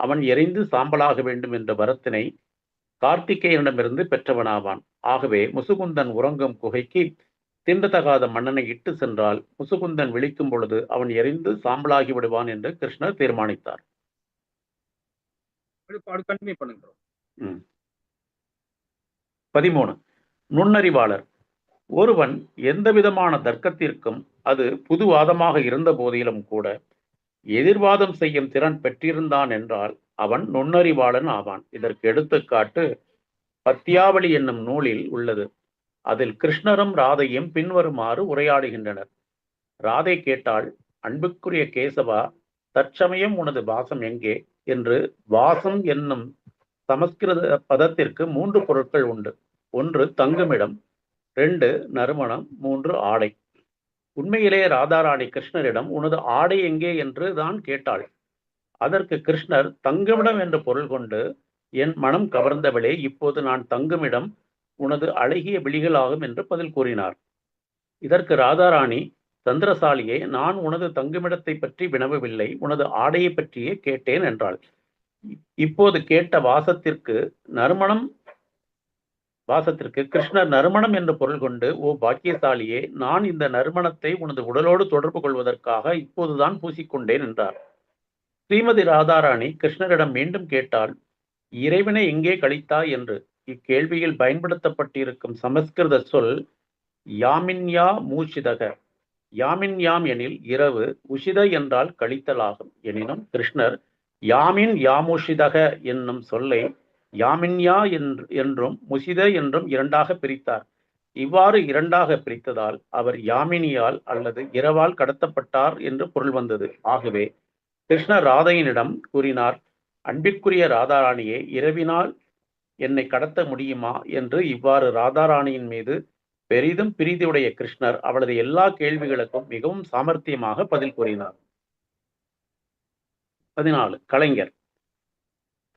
அவன் எரிந்து சாம்பலாக வேண்டும் என்ற வரத்தினை கார்த்திகேயனிடமிருந்து பெற்றவனாவான். ஆகவே முசுகுந்தன் உறங்கும் குகைக்கு தீண்டத்தகாத மன்னனை இட்டு சென்றால் முசுகுந்தன் விழிக்கும் பொழுது அவன் எரிந்து சாம்பலாகி விடுவான் என்று கிருஷ்ணர் தீர்மானித்தார். 13. நுண்ணறிவாளர். ஒருவன் எந்தவிதமான தர்க்கத்திற்கும் அது புதுவாதமாக இருந்த போதிலும் கூட எதிர்வாதம் செய்யும் திறன் பெற்றிருந்தான் என்றால் அவன் நுண்ணறிவாளன் ஆவான். இதற்கு எடுத்துக்காட்டு பத்யாவளி என்னும் நூலில் உள்ளது. அதில் கிருஷ்ணரும் ராதையும் பின்வருமாறு உரையாடுகின்றனர். ராதை கேட்டாள், அன்புக்குரிய கேசவா, தற்சமயம் உனது வாசம் எங்கே என்று. வாசம் என்னும் சமஸ்கிருத பதத்திற்கு 3 பொருட்கள் உண்டு. 1 தங்குமிடம், 2 நறுமணம், 3 ஆடை. உண்மையிலே ராதாராணி கிருஷ்ணரிடம் உனது ஆடை எங்கே என்று தான் கேட்டாள். அதற்கு கிருஷ்ணர் தங்குமிடம் என்று பொருள் கொண்டு, என் மனம் கவர்ந்தவளே, இப்போது நான் தங்குமிடம் உனது அழகிய விழிகளாகும் என்று பதில் கூறினார். இதற்கு ராதாராணி, சந்திரசாலியே, நான் உனது தங்குமிடத்தை பற்றி வினவவில்லை, உனது ஆடையை பற்றியே கேட்டேன் என்றாள். இப்போது கேட்ட வாசத்திற்கு கிருஷ்ணர் நறுமணம் என்று பொருள் கொண்டு, ஓ பாக்கியசாலியே, நான் இந்த நறுமணத்தை உனது உடலோடு தொடர்பு கொள்வதற்காக இப்போதுதான் பூசிக்கொண்டேன் என்றார். ஸ்ரீமதி ராதாராணி கிருஷ்ணரிடம் மீண்டும் கேட்டாள், இறைவனை எங்கே கழித்தாய் என்று. இக்கேள்வியில் பயன்படுத்தப்பட்டிருக்கும் சமஸ்கிருத சொல் யாமின்யா மூஷிதக. யாமின்யாம் எனில் இரவு, உஷித என்றால் கழித்தலாகும். எனினும் கிருஷ்ணர் யாமின் யாமுஷிதக என்னும் சொல்லை யாமின்யா என்றும் முஷித என்றும் 2ஆக பிரித்தார். இவ்வாறு இரண்டாக பிரித்ததால் அவர் யாமினியால் அல்லது இரவால் கடத்தப்பட்டார் என்று பொருள் வந்தது. ஆகவே கிருஷ்ணர் ராதையினிடம் கூறினார், அன்பிற்குரிய ராதாராணியே, இரவினால் என்னை கடத்த முடியுமா என்று. இவ்வாறு ராதாராணியின் மீது பெரிதும் பிரீதியுடைய கிருஷ்ணர் அவளது எல்லா கேள்விகளுக்கும் மிகவும் சாமர்த்தியமாக பதில் கூறினார். 14. கலைஞர்.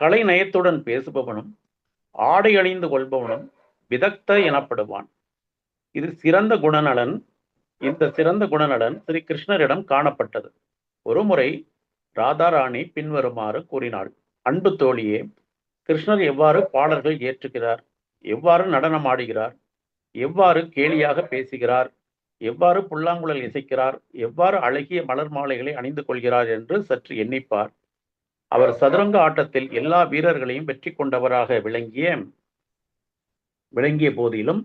கலை நயத்துடன் பேசுபவனும் ஆடை அணிந்து கொள்பவனும் விதக்த எனப்படுவான். இது சிறந்த குணநலன். இந்த சிறந்த குணநலன் ஸ்ரீ கிருஷ்ணரிடம் காணப்பட்டது. ஒருமுறை ராதாராணி பின்வருமாறு கூறினாள்: அன்பு தோழியே, கிருஷ்ணர் எவ்வாறு பாடல்கள் இயற்றுகிறார், எவ்வாறு நடனம் ஆடுகிறார், எவ்வாறு கேலியாக பேசுகிறார், எவ்வாறு புல்லாங்குழல் இசைக்கிறார், எவ்வாறு அழகிய மலர் மாலைகளை அணிந்து கொள்கிறார் என்று சற்று எண்ணிப்பார். அவர் சதுரங்க ஆட்டத்தில் எல்லா வீரர்களையும் வெற்றி கொண்டவராக விளங்கிய போதிலும்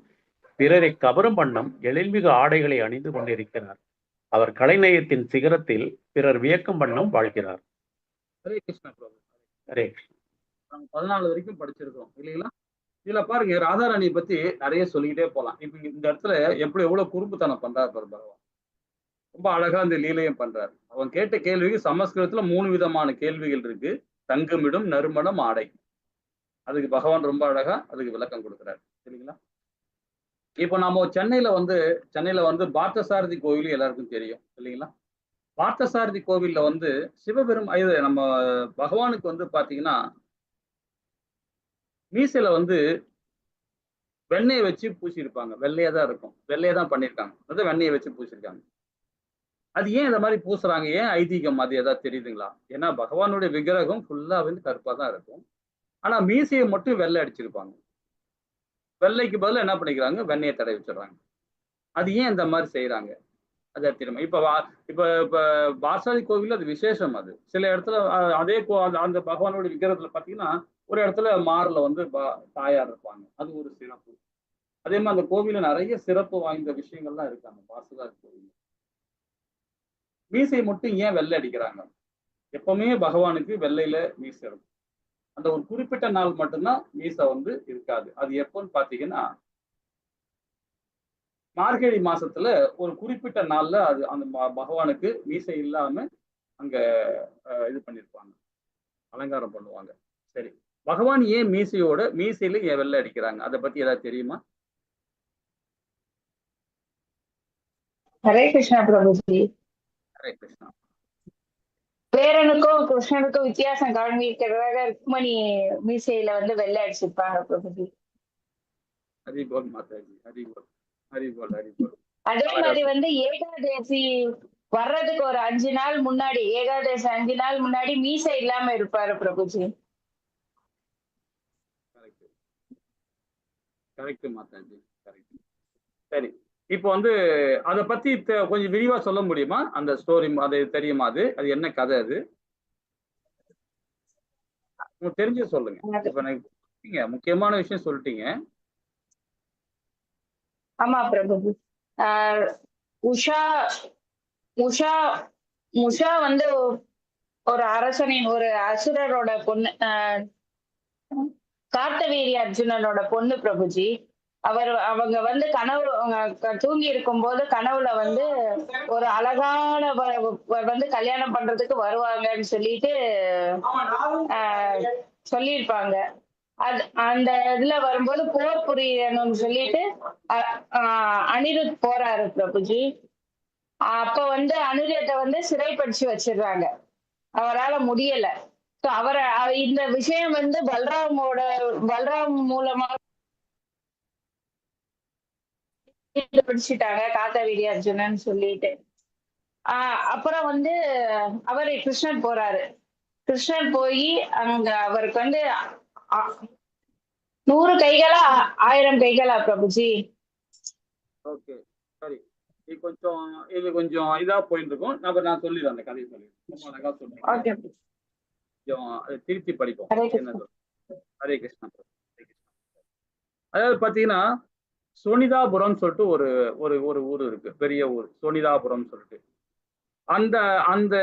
பிறரை கவரும் வண்ணம் எழில்மிகு ஆடைகளை அணிந்து கொண்டிருக்கிறார். அவர் கலைநயத்தின் சிகரத்தில் பிறர் வியக்கும் வண்ணம் வாழ்கிறார். ஹரே கிருஷ்ணா பிரபு. ஹரே கிருஷ்ணா. நம்ம 14 வரைக்கும் படிச்சிருக்கோம் இல்லைங்களா? இதுல பாருங்க, ராதாராணியை பத்தி நிறைய சொல்லிக்கிட்டே போலாம். இப்ப இந்த இடத்துல எவ்வளவு குறும்புத்தனம் பண்றாரு பாரு பகவான். ரொம்ப அழகா இந்த லீலையும் பண்றாரு. அவன் கேட்ட கேள்விக்கு சமஸ்கிருதத்துல 3 விதமான கேள்விகள் இருக்கு. தங்குமிடம், நறுமணம், ஆடை. அதுக்கு பகவான் ரொம்ப அழகா அதுக்கு விளக்கம் கொடுக்குறாரு சரிங்களா? இப்போ நம்ம சென்னையில வந்து பார்த்தசாரதி கோவில் எல்லாருக்கும் தெரியும் இல்லைங்களா? பார்த்தசாரதி கோவில்ல வந்து இது நம்ம பகவானுக்கு வந்து பாத்தீங்கன்னா மீசையில வந்து வெண்ணெயை வச்சு பூசியிருப்பாங்க. வெள்ளையா தான் இருக்கும். வெள்ளையா தான் பண்ணியிருக்காங்க. அதான் வெண்ணெயை வச்சு பூசியிருக்காங்க. அது ஏன் இந்த மாதிரி பூசுறாங்க? ஏன் ஐதீகம்? அது ஏதாவது தெரியுதுங்களா? ஏன்னா பகவானுடைய விக்கிரகம் ஃபுல்லா வந்து கருப்பா தான் இருக்கும். ஆனா மீசையை மட்டும் வெள்ளை அடிச்சிருப்பாங்க. வெள்ளைக்கு பதிலா என்ன பண்ணிக்கிறாங்க? வெண்ணெயை தடவி வச்சிடுறாங்க. அது ஏன் இந்த மாதிரி செய்யறாங்க? அது தெரியுமா? இப்ப இப்ப பாசாதி கோவில் அது விசேஷம். அது சில இடத்துல அதே அந்த பகவானுடைய விக்கிரகத்துல பாத்தீங்கன்னா ஒரு இடத்துல மார்ல வந்து தாயார் இருப்பாங்க. அது ஒரு சிறப்பு. அதே மாதிரி அந்த கோவில நிறைய சிறப்பு வாய்ந்த விஷயங்கள்லாம் இருக்காங்க பாசுதாரி கோவில். மீசை மட்டும் ஏன் வெள்ளை அடிக்கிறாங்க? எப்பவுமே பகவானுக்கு வெள்ளையில மீசை இருக்கும். அந்த ஒரு குறிப்பிட்ட நாள் மட்டும்தான் மீசை வந்து இருக்காது. அது எப்போன்னு பாத்தீங்கன்னா மார்கழி மாசத்துல ஒரு குறிப்பிட்ட நாள்ல அது அந்த பகவானுக்கு மீசை இல்லாம அங்க இது பண்ணிருப்பாங்க, அலங்காரம் பண்ணுவாங்க. சரி, பகவான் ஏன் மீசையில ஏன் வெள்ளை அடிக்கிறாங்க? அதை பத்தி ஏதாவது தெரியுமா? ஹரே கிருஷ்ணா பிரபுஜி. ஹரே கிருஷ்ணா. பேரனுக்கும் கிருஷ்ணனுக்கும் வித்தியாசம் காண்பிக்கிறதாக ருக்மணி மீசையில வந்து வெள்ளை அடிச்சிருப்பாங்க பிரபுஜி. ஹரிபோல் மாதாஜி, ஹரிபோல் ஹரிபோல் ஹரிபோல். அதே மாதிரி வந்து ஏகாதேசி வர்றதுக்கு ஒரு 5 நாள் முன்னாடி, ஏகாதேசி 5 நாள் முன்னாடி மீசை இல்லாம இருப்பாரு பிரபுஜி. Correct Mataji, correct. சரி, இப்போ வந்து அதை பத்தி கொஞ்சம் விரிவா சொல்ல முடியுமா? அந்த ஸ்டோரி அது தெரியுமா? அது என்ன கதை? அது உங்களுக்கு தெரிஞ்சு சொல்லுங்க. இப்ப நீங்க முக்கியமான விஷயம் சொல்லிட்டீங்க. ஆமா பிரபுஜி. உஷா உஷா உஷா வந்து ஒரு அரசனின் ஒரு அசுரரோட பொண்ணு, கார்த்தவீரிய அர்ஜுனனோட பொண்ணு பிரபுஜி. அவங்க வந்து கனவு தூங்கி இருக்கும் போது கனவுல வந்து ஒரு அழகான வந்து கல்யாணம் பண்றதுக்கு வருவாங்கன்னு சொல்லிட்டு சொல்லியிருப்பாங்க. அந்த இதுல வரும்போது போர் புரியணும்னு சொல்லிட்டு அனிருத் போறாரு பிரபுஜி. அப்ப வந்து அனிருத்தை வந்து சிறைப்படுத்தி வச்சிடுறாங்க. அவரால முடியல. இந்த விஷயம் வந்து பல்ராம் மூலமா பிடிச்சிட்டாங்க, கார்த்தவீரிய அர்ஜுனன் சொல்லிட்டு. அப்புறம் வந்து அவரு கிருஷ்ணன் போறாரு. கிருஷ்ணன் போய் அங்க அவருக்கு வந்து 100 கைகளா 1000 கைகளா பிரபுஜி? ஓகே, சரி. இது கொஞ்சம் இதா போயிட்டு இருக்கும். நான் சொல்லிடுறேன், அந்த கதையை சொல்லிடுறேன். கொஞ்சம் திருத்தி படிப்போம். என்ன சொல்றேன்? ஹரே கிருஷ்ணா. அதாவது பாத்தீங்கன்னா சோனிதாபுரம் சொல்லிட்டு ஒரு ஊர் இருக்கு, பெரிய ஊர் சோனிதாபுரம் சொல்லிட்டு. அந்த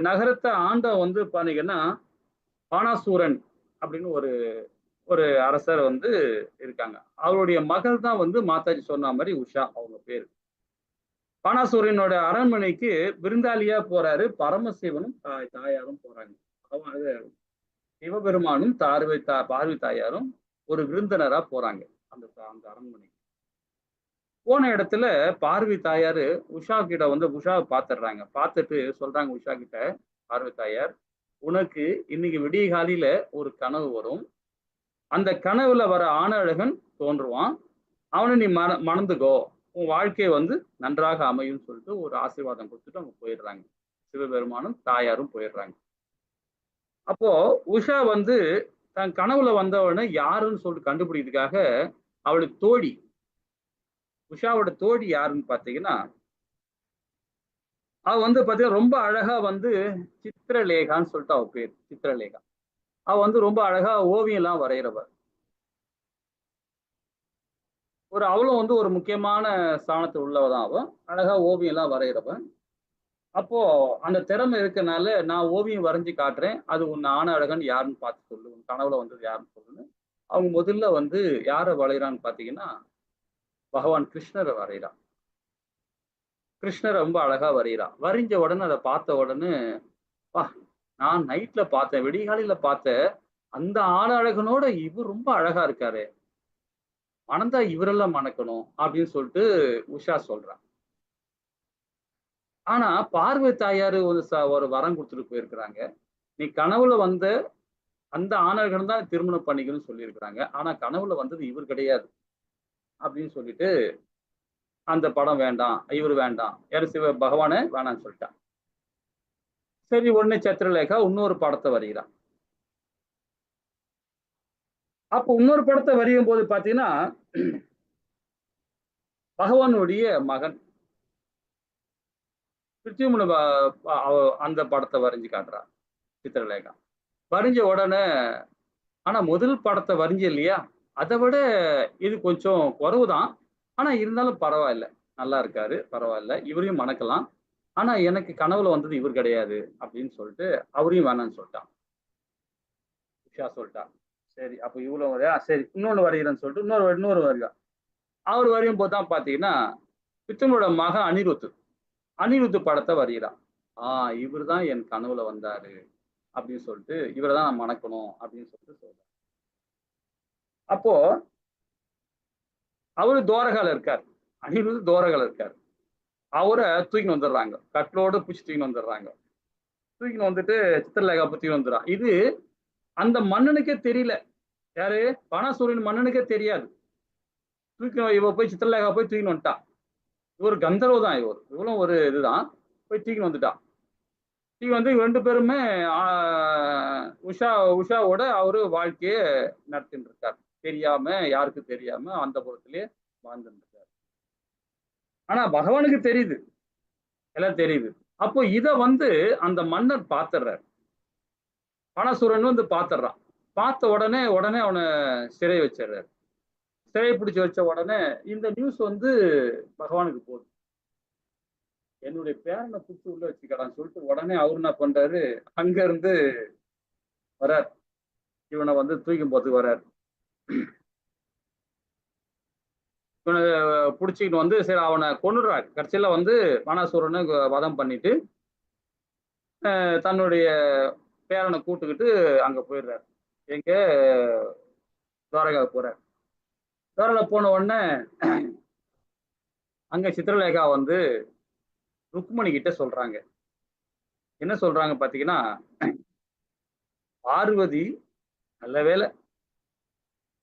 நகரத்தை ஆண்ட வந்து பாத்தீங்கன்னா பானாசூரன் அப்படின்னு ஒரு அரசர் வந்து இருக்காங்க. அவருடைய மகள் தான் வந்து மாதாஜி சொன்ன மாதிரி உஷா அவங்க பேரு. பானாசூரனோட அரண்மனைக்கு விருந்தாளியா போறாரு. பரமசிவனும் தாயாரும் போறாங்க. அவங்க சிவபெருமானும் பார்வதி தாயாரும் ஒரு விருந்தினரா போறாங்க அந்த அந்த அரண்மனைக்கு. போன இடத்துல பார்வதி தாயாரு உஷா கிட்ட வந்து உஷாவை பாத்துடுறாங்க. பார்த்துட்டு சொல்றாங்க உஷா கிட்ட, பார்வதி தாயார், உனக்கு இன்னைக்கு விடிய காலையில ஒரு கனவு வரும். அந்த கனவுல வர ஆணழகன் தோன்றுவான். அவனை நீ மணந்துக்கோ, உன் வாழ்க்கையை வந்து நன்றாக அமையும் சொல்லிட்டு ஒரு ஆசீர்வாதம் கொடுத்துட்டு அவங்க போயிடுறாங்க. சிவபெருமானும் தாயாரும் போயிடுறாங்க. அப்போ உஷா வந்து தன் கனவுல வந்தவனை யாருன்னு சொல்லிட்டு கண்டுபிடிக்கிறதுக்காக அவளுக்கு தோழி, உஷாவோட தோழி யாருன்னு பாத்தீங்கன்னா, அவ வந்து பாத்தீங்கன்னா ரொம்ப அழகா வந்து சித்திரலேகான்னு சொல்லிட்டு அவ பேர் சித்திரலேகா. அவ வந்து ரொம்ப அழகா ஓவியம் எல்லாம் வரைகிறவ. அவளும் வந்து ஒரு முக்கியமான ஸ்தானத்தில் உள்ளவதான். அவ அழகா ஓவியம் எல்லாம் வரைகிறவ. அப்போ அந்த திறமை இருக்கனால நான் ஓவியம் வரைஞ்சி காட்டுறேன், அது உன் ஆன அழகன் யாருன்னு பார்த்து சொல்லு, உன் கனவுல வந்தது யாருன்னு சொல்லுன்னு அவங்க முதல்ல வந்து யாரை வரைகிறான்னு பாத்தீங்கன்னா பகவான் கிருஷ்ணரை வரைகிறான். கிருஷ்ணரை ரொம்ப அழகா வரைகிறான். வரைஞ்ச உடனே அதை பார்த்த உடனே, வா, நான் நைட்ல பார்த்தேன், விடிகாலையில பார்த்தேன், அந்த ஆன அழகனோட இவர் ரொம்ப அழகா இருக்காரு, மணந்தா இவரெல்லாம் மணக்கணும் அப்படின்னு சொல்லிட்டு உஷா சொல்றான். ஆனா பார்வதி தாயாரு ஒரு வரம் கொடுத்துட்டு போயிருக்கிறாங்க. நீ கனவுல வந்த அந்த ஆணழகன் தான் திருமணம் பண்ணிக்கணும்னு சொல்லியிருக்கிறாங்க. ஆனா கனவுல வந்தது இவர் கிடையாது அப்படின்னு சொல்லிட்டு அந்த படம் வேண்டாம், இவர் வேண்டாம், யாரு சிவ பகவானே வேணாம்னு சொல்லிட்டான். சரி, உடனே சித்திரலேகா இன்னொரு படத்தை வரைகிறான். அப்போ இன்னொரு படத்தை வரையும் போது பாத்தீங்கன்னா பகவானுடைய மகன் பிருத்திவிமனு அந்த படத்தை வரைஞ்சு காட்டுறான் சித்திரலேகா. வரைஞ்ச உடனே, ஆனா முதல் படத்தை வரைஞ்ச இல்லையா, அதை விட இது கொஞ்சம் குறைவுதான், ஆனா இருந்தாலும் பரவாயில்ல, நல்லா இருக்காரு, பரவாயில்ல, இவரையும் மணக்கலாம், ஆனா எனக்கு கனவுல வந்தது இவர் கிடையாது அப்படின்னு சொல்லிட்டு அவரையும் வேணாம்னு சொல்லிட்டான். உஷா சொல்லிட்டான். சரி, அப்ப இவ்வளவு வரையா, சரி இன்னொன்னு வரைகிறேன்னு சொல்லிட்டு இன்னொரு வரையா. அவர் வரையும் போதுதான் பாத்தீங்கன்னா பித்தனோட மகன் அனிருத்து படத்தை வரைகிறான். இவர் தான் என் கனவுல வந்தாரு அப்படின்னு சொல்லிட்டு, இவரை தான் நான் மணக்கணும் அப்படின்னு சொல்லிட்டு சொல்றாரு. அப்போ அவரு தோரகால இருக்கார், அனிருத்து தோரகால இருக்காரு. அவரை தூக்கின்னு வந்துடுறாங்க, கட்டலோடு பிடிச்சி தூக்கின்னு வந்துடுறாங்க. தூக்கின்னு வந்துட்டு சித்திரலேகா தூக்கின்னு வந்துடுறான். இது அந்த மன்னனுக்கே தெரியல, யாரு பானாசூரன் மன்னனுக்கே தெரியாது. இவ போய் சித்திரலேகா போய் தூக்கின்னு வந்துட்டான். இவர் கந்தர்வ தான், இவளும் ஒரு இதுதான், போய் தூக்கின்னு வந்துட்டான். தூக்கி வந்து ரெண்டு பேருமே உஷாவோட அவரு வாழ்க்கையை நடத்திட்டு இருக்காரு. தெரியாம, யாருக்கும் தெரியாம அந்த புறத்திலேயே வாழ்ந்துட்டு இருக்காரு. ஆனா பகவானுக்கு தெரியுது, எல்லாம் தெரியுது. அப்போ இத வந்து அந்த மன்னர் பாத்துடுறாரு, பானாசூரன் வந்து பாத்துடுறான். பார்த்த உடனே அவனை சிறை வச்சிடுறாரு. சிறை பிடிச்சி வச்ச உடனே இந்த நியூஸ் வந்து பகவானுக்கு போகுது. என்னுடைய பேரனை பிடிச்சி உள்ள வச்சுக்கடான்னு சொல்லிட்டு உடனே அவரு என்ன பண்றாரு, அங்க இருந்து வர்றார், இவனை வந்து தூக்கும் போறதுக்கு வர்றாரு. இவனை பிடிச்சிக்கிட்டு வந்து சரி அவனை கொன்னுடுறாரு. கடைசியில வந்து பானாசூரனை வதம் பண்ணிட்டு தன்னுடைய பேரனை கூட்டுக்கிட்டு அங்க போயிடுறாரு. எங்க துவாரகா போறார். துவாரகா போன உடனே அங்க சித்திரலேகா வந்து ருக்மணி கிட்ட சொல்றாங்க. என்ன சொல்றாங்க பாத்தீங்கன்னா, பார்வதி நல்ல வேலை,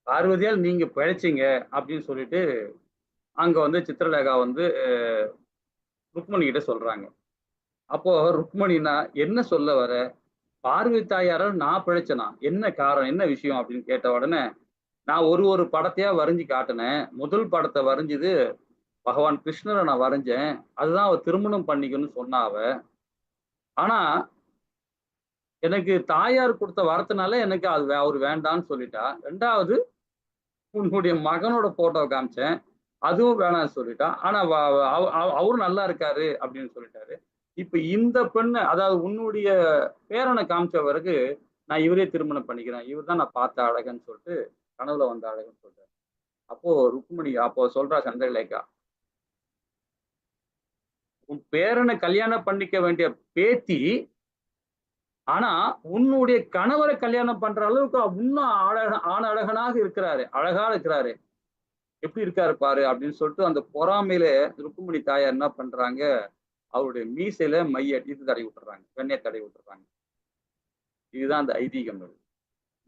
பார்வதியால் நீங்க பிழைச்சிங்க அப்படின்னு சொல்லிட்டு அங்க வந்து சித்திரலேகா வந்து ருக்மணி கிட்ட சொல்றாங்க. அப்போ ருக்மணினா என்ன சொல்ல வர, பார்வதி தாயாரால் நான் பிழைச்சனா, என்ன காரணம், என்ன விஷயம் அப்படின்னு கேட்ட உடனே, நான் ஒரு படத்தையா வரைஞ்சி காட்டினேன். முதல் படத்தை வரைஞ்சது பகவான் கிருஷ்ணரை நான் வரைஞ்சேன், அதுதான் அவ திருமணம் பண்ணிக்கணும்னு சொன்னா அவ. ஆனா எனக்கு தாயார் கொடுத்த வரத்தினால எனக்கு அது அவர் வேண்டான்னு சொல்லிட்டா. ரெண்டாவது உன்னுடைய மகனோட போட்டோ காமிச்சேன், அதுவும் வேணாம்னு சொல்லிட்டா. ஆனா அவரும் நல்லா இருக்காரு அப்படின்னு சொல்லிட்டாரு. இப்ப இந்த பெண்ணை, அதாவது உன்னுடைய பேரனை காமிச்ச பிறகு நான் இவரே திருமணம் பண்ணிக்கிறேன், இவர் தான் நான் பார்த்த அழகன்னு சொல்லிட்டு கனவுல வந்த அழகன்னு சொல்றாரு. அப்போ ருக்மிணி அப்போ சொல்றா சந்திரலேகா, உன் பேரனை கல்யாணம் பண்ணிக்க வேண்டிய பேத்தி, ஆனா உன்னுடைய கணவரை கல்யாணம் பண்ற அளவுக்கு இன்னும் அழகனாக இருக்கிறாரு, அழகா இருக்கிறாரு, எப்படி இருக்காரு பாரு அப்படின்னு சொல்லிட்டு அந்த பொறாமையில ருக்மிணி தாயார் என்ன பண்றாங்க, அவருடைய மீசையில இது தடவி விட்டுறாங்க, வெண்ணெய் தடவி விட்டுறாங்க. இதுதான் அந்த ஐதீகம்.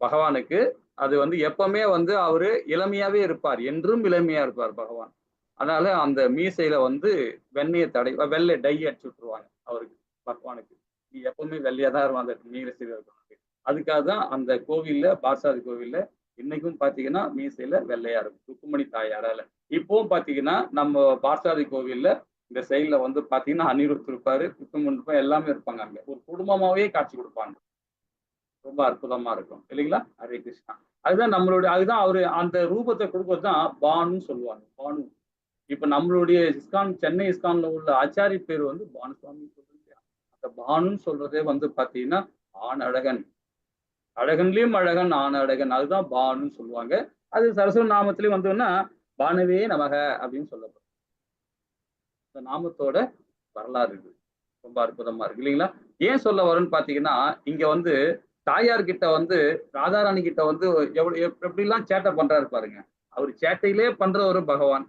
பகவானுக்கு அது எப்பவுமே அவரு இளமையாவே இருப்பார், என்றும் இளமையா இருப்பார் பகவான். அதனால அந்த மீசையில வெண்ணெயை வெள்ளை டை அடிச்சு விட்டுருவாங்க அவருக்கு, பகவானுக்கு. நீ எப்பவுமே வெள்ளையா தான் இருக்கும் அந்த மீசையில இருக்கிறவனுக்கு. அதுக்காக தான் அந்த கோவில்ல, பார்சாதி கோவில்ல இன்னைக்கும் பாத்தீங்கன்னா மீசையில வெள்ளையா இருக்கும் ருக்மிணி தாயாரால. இப்பவும் பாத்தீங்கன்னா நம்ம பார்சாதி கோவில்ல இந்த சைட்ல பாத்தீங்கன்னா அனிருத் இருப்பாரு, ருக்மிணி இருப்பாரு, எல்லாமே இருப்பாங்க. அங்க ஒரு குடும்பமாவே காட்சி கொடுப்பாங்க. ரொம்ப அற்புதமா இருக்கும் இல்லைங்களா? ஹரே கிருஷ்ணா. அதுதான் அதுதான் அவரு அந்த ரூபத்தை கொடுக்கறதுதான் பானுன்னு சொல்லுவாங்க. பானு. இப்ப நம்மளுடைய இஸ்கான், சென்னை இஸ்கான்ல உள்ள ஆச்சாரி பேர் பானுசுவாமி சொல்றது. அந்த பானுன்னு சொல்றதே பாத்தீங்கன்னா ஆண் அழகன், அழகன்லயும் அழகன், ஆண் அழகன், அதுதான் பானுன்னு சொல்லுவாங்க. அது சரஸ்வதி நாமத்திலயும் வந்தோம்னா பானுவே நமக அப்படின்னு சொல்லப்படும். இந்த நாமத்தோட வரலாறு இருக்கு, ரொம்ப அற்புதமா இருக்கு இல்லைங்களா? ஏன் சொல்ல வரும்னு பாத்தீங்கன்னா, இங்க தாயார் கிட்ட ராதாராணி கிட்ட எப்படிலாம் சேட்டை பண்றாரு பாருங்க. அவர் சேட்டையிலே பண்ற ஒரு பகவான்,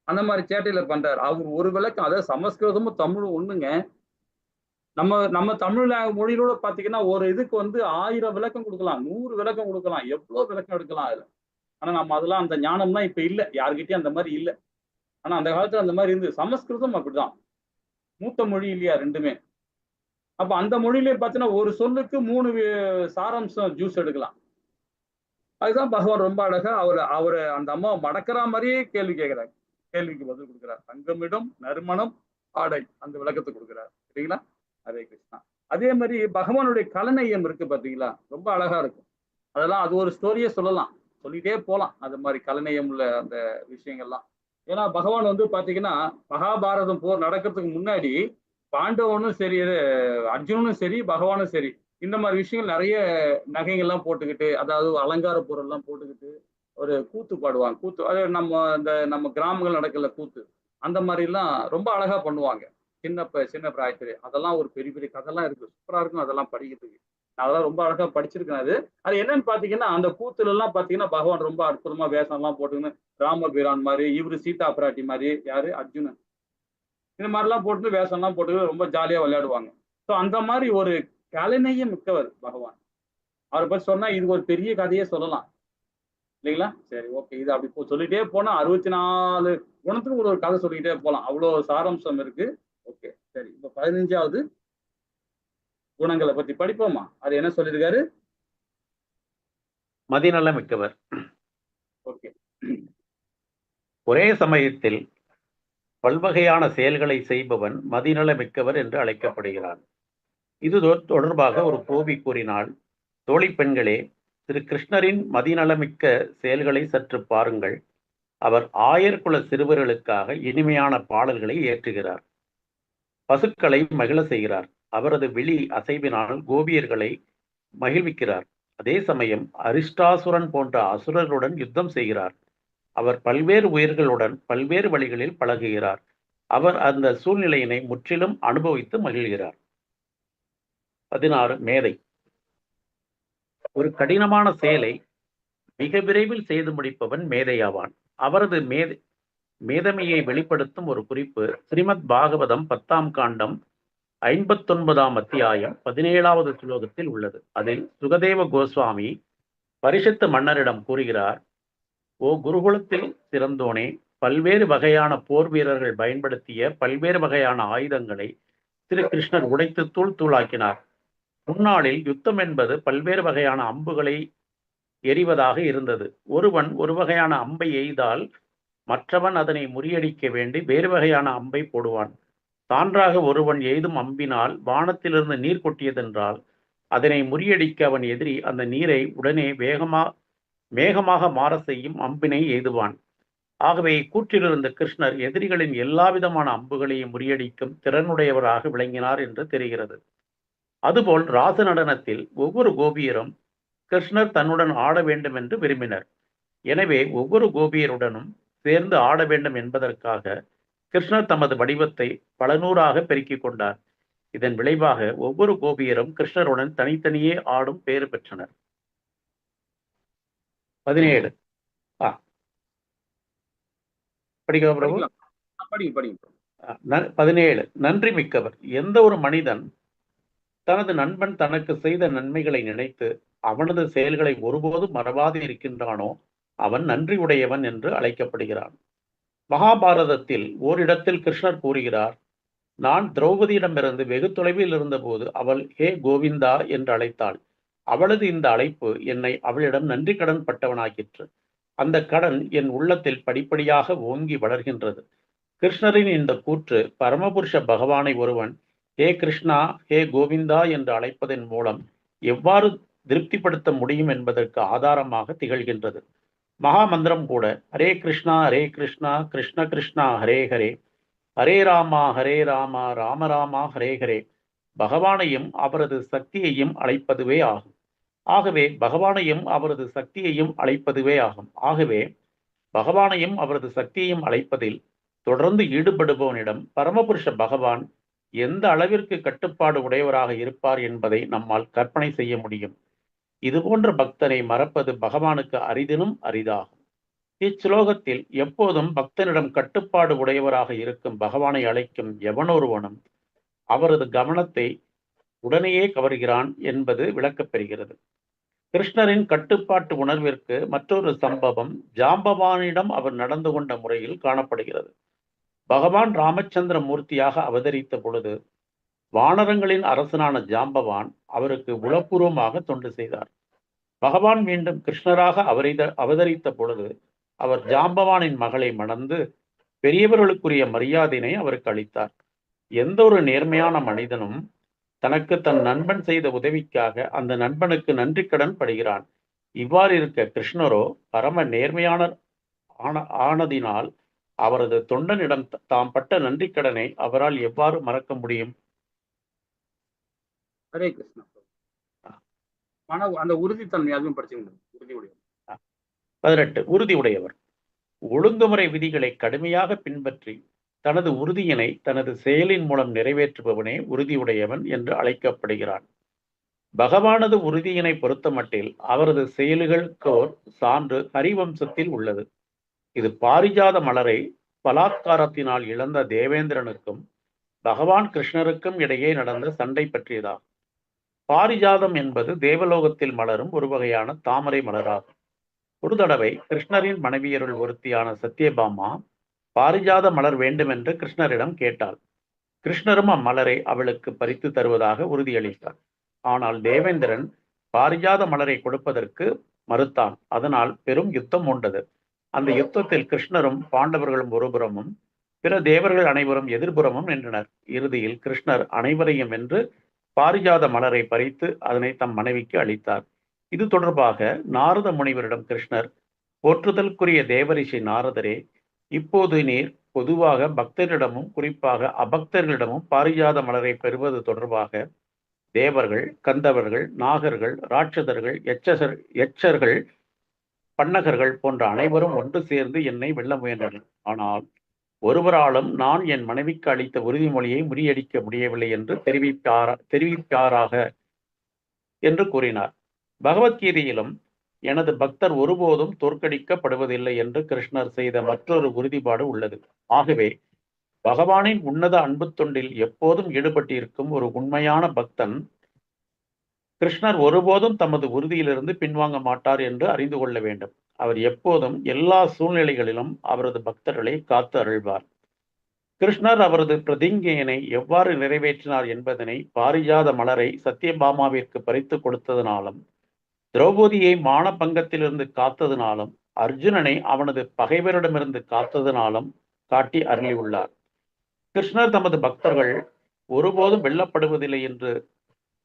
அந்த மாதிரி சேட்டையில பண்றாரு. அவர் ஒரு விளக்கம், அதாவது சமஸ்கிருதமும் தமிழும் ஒண்ணுங்க. நம்ம தமிழ் மொழியிலோட பாத்தீங்கன்னா ஒரு இதுக்கு 1000 விளக்கம் கொடுக்கலாம், 100 விளக்கம் கொடுக்கலாம், எவ்வளவு விளக்கம் எடுக்கலாம் அதுல. ஆனா நம்ம அதெல்லாம் அந்த ஞானம்லாம் இப்ப இல்ல, யாருக்கிட்டையும் அந்த மாதிரி இல்ல. ஆனா அந்த காலத்துல அந்த மாதிரி இருந்து, சமஸ்கிருதம் அப்படிதான் மூத்த மொழி இல்லையா ரெண்டுமே. அப்ப அந்த மொழியிலே பாத்தீங்கன்னா ஒரு சொல்லுக்கு 3 சாராம்சம் ஜூஸ் எடுக்கலாம். அதுதான் பகவான் ரொம்ப அழகா அவரை அந்த அம்மாவை மடக்கிற மாதிரியே கேள்வி கேட்கிறார், கேள்விக்கு பதில் கொடுக்கிறார். தங்கமிடம், நறுமணம், ஆடை, அந்த விளக்கத்தை கொடுக்கிறார் சரிங்களா? ஹரே கிருஷ்ணா. அதே மாதிரி பகவானுடைய கலநயம் இருக்கு பாத்தீங்களா, ரொம்ப அழகா இருக்கும். அதெல்லாம் அது ஒரு ஸ்டோரியே சொல்லலாம், சொல்லிட்டே போலாம். அது மாதிரி கலநயம் உள்ள அந்த விஷயங்கள்லாம். ஏன்னா பகவான் பாத்தீங்கன்னா மகாபாரதம் போர் நடக்கிறதுக்கு முன்னாடி பாண்டவனும் சரி, அர்ஜுனனும் சரி, பகவானும் சரி, இந்த மாதிரி விஷயங்கள் நிறைய நகைகள்லாம் போட்டுக்கிட்டு, அதாவது அலங்கார பொருள் எல்லாம் போட்டுக்கிட்டு ஒரு கூத்து பாடுவாங்க. கூத்து அது நம்ம கிராமங்கள் நடக்கல கூத்து, அந்த மாதிரி எல்லாம் ரொம்ப அழகா பண்ணுவாங்க. சின்ன பிராயத்திலே அதெல்லாம் ஒரு பெரிய பெரிய கதைலாம் இருக்கு, சூப்பரா இருக்கும் அதெல்லாம் படிக்கிறதுக்கு. நான் அதெல்லாம் ரொம்ப அழகா படிச்சிருக்கேன். அது என்னன்னு பாத்தீங்கன்னா, அந்த கூத்துல எல்லாம் பாத்தீங்கன்னா பகவான் ரொம்ப அற்புதமா வேஷம் எல்லாம் போட்டுக்கின்னு, ராமபிரான் மாதிரி, இவரு சீதா பிராட்டி மாதிரி, யாரு அர்ஜுனன், இந்த மாதிரிலாம் போட்டு வேஷம்லாம் போட்டு ரொம்ப ஜாலியா விளையாடுவாங்க. ஸோ அந்த மாதிரி ஒரு கலைநயம் மிக்கவர் பகவான். அவரை பத்தி சொன்னா இது ஒரு பெரிய கதையே சொல்லலாம் இல்லைங்களா? சரி, ஓகே. இது அப்படி சொல்லிட்டே போனா 64 குணத்துக்கு ஒரு கதை சொல்லிக்கிட்டே போகலாம், அவ்வளோ சாராம்சம் இருக்கு. ஓகே, சரி. இப்ப 15வது குணங்களை பத்தி படிப்போமா? அது என்ன சொல்லியிருக்காரு? மதிநல மிக்கவர். ஓகே. ஒரே சமயத்தில் பல்வகையான செயல்களை செய்பவன் மதிநல மிக்கவர் என்று அழைக்கப்படுகிறான். இது தொடர்பாக ஒரு கோபி கூறினாள், தோழி பெண்களே, திரு கிருஷ்ணரின் மதிநலமிக்க செயல்களை சற்று பாருங்கள். அவர் ஆயர்குல சிறுவர்களுக்காக இனிமையான பாடல்களை ஏற்றுகிறார், பசுக்களை மகிழ செய்கிறார், அவரது விழி அசைவினால் கோபியர்களை மகிழ்விக்கிறார். அதே சமயம் அரிஷ்டாசுரன் போன்ற அசுரர்களுடன் யுத்தம் செய்கிறார். அவர் பல்வேறு உயிர்களுடன் பல்வேறு வழிகளில் பழகுகிறார். அவர் அந்த சூழ்நிலையினை முற்றிலும் அனுபவித்து மகிழ்கிறார். 16. மேதை. ஒரு கடினமான செயலை மிக விரைவில் செய்து முடிப்பவன் மேதையாவான். அவரது மேதமையை வெளிப்படுத்தும் ஒரு குறிப்பு ஸ்ரீமத் பாகவதம் 10ஆம் காண்டம் 59ஆம் அத்தியாயம் 17வது ஸ்லோகத்தில் உள்ளது. அதில் சுகதேவ கோஸ்வாமி பரிஷத்து மன்னரிடம் கூறுகிறார், ஓ குருகுலத்தில் சிறந்தோனே, பல்வேறு வகையான போர் வீரர்கள் பயன்படுத்திய பல்வேறு வகையான ஆயுதங்களை திரு கிருஷ்ணர் உடைத்து தூள் தூளாக்கினார். முன்னாளில் யுத்தம் என்பது பல்வேறு வகையான அம்புகளை எறிவதாக இருந்தது. ஒருவன் ஒரு வகையான அம்பை எய்தால் மற்றவன் அதனை முறியடிக்க வேண்டி வேறு வகையான அம்பை போடுவான். சான்றாக ஒருவன் எய்தும் அம்பினால் வானத்திலிருந்து நீர் கொட்டியதென்றால் அதனை முறியடிக்க அவன் எதிரி அந்த நீரை உடனே மேகமாக மாற செய்யும் அம்பினை எய்துவான். ஆகவே கூற்றிலிருந்த கிருஷ்ணர் எதிரிகளின் எல்லாவிதமான அம்புகளையும் முறியடிக்கும் திறனுடையவராக விளங்கினார் என்று தெரிகிறது. அதுபோல் ராச நடனத்தில் ஒவ்வொரு கோபியரும் கிருஷ்ணர் தன்னுடன் ஆட வேண்டும் என்று விரும்பினர். எனவே ஒவ்வொரு கோபியருடனும் சேர்ந்து ஆட வேண்டும் என்பதற்காக கிருஷ்ணர் தமது வடிவத்தை பல நூறாக பெருக்கிக் கொண்டார். இதன் விளைவாக ஒவ்வொரு கோபியரும் கிருஷ்ணருடன் தனித்தனியே ஆடும் பேறு பெற்றனர். 17 படிக்க பிரபு. படிங்க படிங்க. 17 நன்றி மிக்கவர். எந்த ஒரு மனிதன் தனது நண்பன் தனக்கு செய்த நன்மைகளை நினைத்து அவனது செயல்களை ஒருபோதும் மறவாது இருக்கின்றானோ அவன் நன்றி உடையவன் என்று அழைக்கப்படுகிறான். மகாபாரதத்தில் ஓரிடத்தில் கிருஷ்ணர் கூறுகிறார், நான் திரௌபதியிடமிருந்து வெகு தொலைவில் இருந்தபோது அவள் ஹே கோவிந்தா என்று அழைத்தாள். அவளது இந்த அழைப்பு என்னை அவளிடம் நன்றி கடன் பட்டவனாக்கிற்று. அந்த கடன் என் உள்ளத்தில் படிப்படியாக ஓங்கி வளர்கின்றது. கிருஷ்ணரின் இந்த கூற்று பரமபுருஷ பகவானை ஒருவன் ஹே கிருஷ்ணா ஹே கோவிந்தா என்று அழைப்பதன் மூலம் எவ்வாறு திருப்திப்படுத்த முடியும் என்பதற்கு ஆதாரமாக திகழ்கின்றது. மகாமந்திரம் கூட ஹரே கிருஷ்ணா கிருஷ்ண கிருஷ்ணா ஹரே ஹரே ஹரே ராமா ராம ராமா ஹரே ஹரே பகவானையும் அவரது சக்தியையும் அழைப்பதுவே ஆகும். ஆகவே பகவானையும் அவரது சக்தியையும் அழைப்பதில் தொடர்ந்து ஈடுபடுபவனிடம் பரமபுருஷ பகவான் எந்த அளவிற்கு கட்டுப்பாடு உடையவராக இருப்பார் என்பதை நம்மால் கற்பனை செய்ய முடியும். இதுபோன்ற பக்தனை மறப்பது பகவானுக்கு அரிதினும் அரிதாகும். இச்சுலோகத்தில் எப்போதும் பக்தனிடம் கட்டுப்பாடு உடையவராக இருக்கும் பகவானை அழைக்கும் எவனொருவனும் அவரது கவனத்தை உடனேயே கவர்கிறான் என்பது விளக்கப்பெறுகிறது. கிருஷ்ணரின் கட்டுப்பாட்டு உணர்விற்கு மற்றொரு சம்பவம் ஜாம்பவானிடம் அவர் நடந்து கொண்ட முறையில் காணப்படுகிறது. பகவான் ராமச்சந்திர மூர்த்தியாக அவதரித்த பொழுது வானரங்களின் அரசனான ஜாம்பவான் அவருக்கு உளப்பூர்வமாக தொண்டு செய்தார். பகவான் மீண்டும் கிருஷ்ணராக அவதரித்த பொழுது அவர் ஜாம்பவானின் மகளை மணந்து பெரியவர்களுக்குரிய மரியாதையினை அவருக்கு அளித்தார். எந்த ஒரு நேர்மையான மனிதனும் தனக்கு தன் நண்பன் செய்த உதவிக்காக அந்த நண்பனுக்கு நன்றி கடன் படுகிறான். இவ்வாறு இருக்க கிருஷ்ணரோ பரம நேர்மையான ஆனதினால் அவரது தொண்டனிடம் தாம் பட்ட நன்றி கடனை அவரால் எவ்வாறு மறக்க முடியும்? ஹரே கிருஷ்ணா. அந்த உறுதித்தன்மை அதுவும் படிச்சுங்க. 18 உறுதி உடையவர். ஒழுங்குமுறை விதிகளை கடுமையாக பின்பற்றி தனது உறுதியினை தனது செயலின் மூலம் நிறைவேற்றுபவனே உறுதியுடையவன் என்று அழைக்கப்படுகிறான். பகவானது உறுதியினை பொறுத்தமட்டில் அவரது செயல்களுக்கோர் சான்று ஹரிவம்சத்தில் உள்ளது. இது பாரிஜாத மலரை பலாத்காரத்தினால் இழந்த தேவேந்திரனுக்கும் பகவான் கிருஷ்ணருக்கும் இடையே நடந்த சண்டை பற்றியதாகும். பாரிஜாதம் என்பது தேவலோகத்தில் மலரும் ஒரு வகையான தாமரை மலராகும். ஒரு தடவை கிருஷ்ணரின் மனைவியருள் ஒருத்தியான சத்யபாமா பாரிஜாத மலர் வேண்டுமென்று கிருஷ்ணரிடம் கேட்டாள். கிருஷ்ணரும் அம்மலரை அவளுக்கு பறித்து தருவதாக உறுதியளித்தார். ஆனால் தேவேந்திரன் பாரிஜாத மலரை கொடுப்பதற்கு மறுத்தான். அதனால் பெரும் யுத்தம் உண்டது. அந்த யுத்தத்தில் கிருஷ்ணரும் பாண்டவர்களும் ஒருபுறமும் பிற தேவர்கள் அனைவரும் எதிர்புறமும் நின்றனர். இறுதியில் கிருஷ்ணர் அனைவரையும் வென்று பாரிஜாத மலரை பறித்து அதனை தம் மனைவிக்கு அளித்தார். இது தொடர்பாக நாரத முனிவரிடம் கிருஷ்ணர், போற்றுதலுக்குரிய தேவரிஷி நாரதரே, இப்போது நீர் பொதுவாக பக்தரிடமும் குறிப்பாக அபக்தர்களிடமும் பாரிஜாத மலரை பெறுவது தொடர்பாக தேவர்கள், கந்தவர்கள், நாகர்கள், ராட்சதர்கள், யட்சர்கள், பன்னகர்கள் போன்ற அனைவரும் ஒன்று சேர்ந்து என்னை வெல்ல முயன்றனர். ஆனால் ஒருவராலும் நான் என் மனைவிக்கு அளித்த உறுதிமொழியை முறியடிக்க முடியவில்லை என்று தெரிவிப்பாராக என்று கூறினார். பகவத்கீதையிலும் எனது பக்தர் ஒருபோதும் தோற்கடிக்கப்படுவதில்லை என்று கிருஷ்ணர் செய்த மற்றொரு உறுதிப்பாடு உள்ளது. ஆகவே பகவானின் உன்னத அன்பு தொண்டில் எப்போதும் ஈடுபட்டிருக்கும் ஒரு உண்மையான பக்தன் கிருஷ்ணர் ஒருபோதும் தமது உறுதியிலிருந்து பின்வாங்க மாட்டார் என்று அறிந்து கொள்ள வேண்டும். அவர் எப்போதும் எல்லா சூழ்நிலைகளிலும் அவரது பக்தர்களை காத்து அருள்வார். கிருஷ்ணர் அவரது பிரதிஞ்ஞையினை எவ்வாறு நிறைவேற்றினார் என்பதனை பாரிஜாத மலரை சத்யபாமாவிற்கு பறித்து கொடுத்ததினாலும், திரௌபதியை மானபங்கத்திலிருந்து காத்ததினாலும், அர்ஜுனனை அவனது பகைவரிடமிருந்து காத்ததினாலும் காட்டி அருளியுள்ளார். கிருஷ்ணர் தமது பக்தர்கள் ஒருபோதும் வெல்லப்படுவதில்லை என்று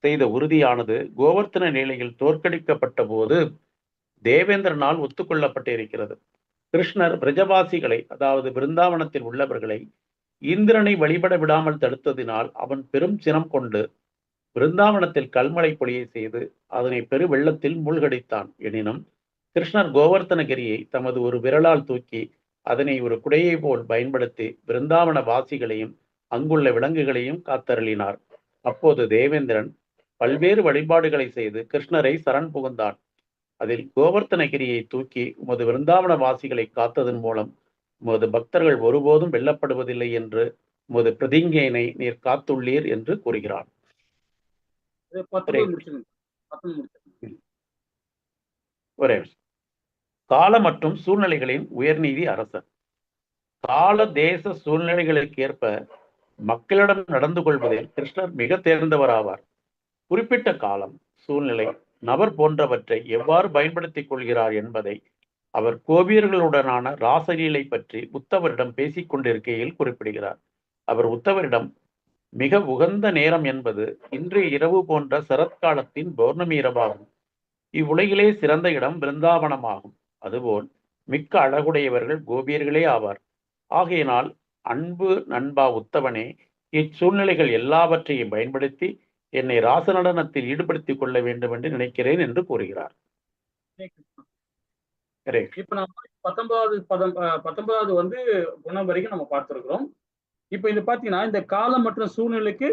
செய்த உறுதியானது கோவர்த்தன நிலையில் தோற்கடிக்கப்பட்ட போது தேவேந்திரனால் ஒத்துக்கொள்ளப்பட்டிருக்கிறது. கிருஷ்ணர் பிரஜவாசிகளை, அதாவது பிருந்தாவனத்தில் உள்ளவர்களை இந்திரனை வழிபட விடாமல் தடுத்ததினால் அவன் பெரும் சினம் கொண்டு பிருந்தாவனத்தில் கல்மழை பொழியை செய்து அதனை பெரு வெள்ளத்தில் மூழ்கடித்தான். எனினும் கிருஷ்ணர் கோவர்த்தனகிரியை தமது ஒரு விரலால் தூக்கி அதனை ஒரு குடையை போல் பயன்படுத்தி பிருந்தாவன வாசிகளையும் அங்குள்ள விலங்குகளையும் காத்தருளினார். அப்போது தேவேந்திரன் பல்வேறு வழிபாடுகளை செய்து கிருஷ்ணரை சரண் புகுந்தான். அதில் கோவர்த்தனகிரியை தூக்கி உமது விருந்தாவன வாசிகளை காத்ததன் மூலம் உமது பக்தர்கள் ஒருபோதும் வெல்லப்படுவதில்லை என்று உமது பிரதிஞ்ஞையினை நீர் காத்துள்ளீர் என்று கூறுகிறார். ஒரே கால மற்றும் சூழ்நிலைகளின் உயர்நீதி அரசர். கால தேச சூழ்நிலைகளுக்கு ஏற்ப மக்களிடம் நடந்து கொள்வதில் கிருஷ்ணர் மிக தேர்ந்தவராவார். குறிப்பிட்ட காலம், சூழ்நிலை, நபர் போன்றவற்றை எவ்வாறு பயன்படுத்திக் கொள்கிறார் என்பதை அவர் கோபியர்களுடனான ராசலீலை பற்றி உத்தவரிடம் பேசிக் கொண்டிருக்கையில் குறிப்பிடுகிறார். அவர் உத்தவரிடம் மிக உகந்த நேரம் என்பது இன்றைய இரவு போன்ற சரத்காலத்தின் பௌர்ணமி இரவாகும். இவ்வுலகிலே சிறந்த இடம் பிருந்தாவனமாகும். அதுபோல் மிக்க அழகுடையவர்கள் கோபியர்களே ஆவார். ஆகையினால் அன்பு நண்பா உத்தவனே, இச்சூழ்நிலைகள் எல்லாவற்றையும் பயன்படுத்தி என்னை ராசநடனத்தில் ஈடுபடுத்திக் கொள்ள வேண்டும் என்று நினைக்கிறேன் என்று கூறுகிறார். இப்ப நம்ம 19வது வந்து குணம் வரைக்கும் நம்ம பார்த்திருக்கிறோம். இப்ப இது பாத்தீங்கன்னா இந்த காலம் மற்றும் சூழ்நிலைக்கு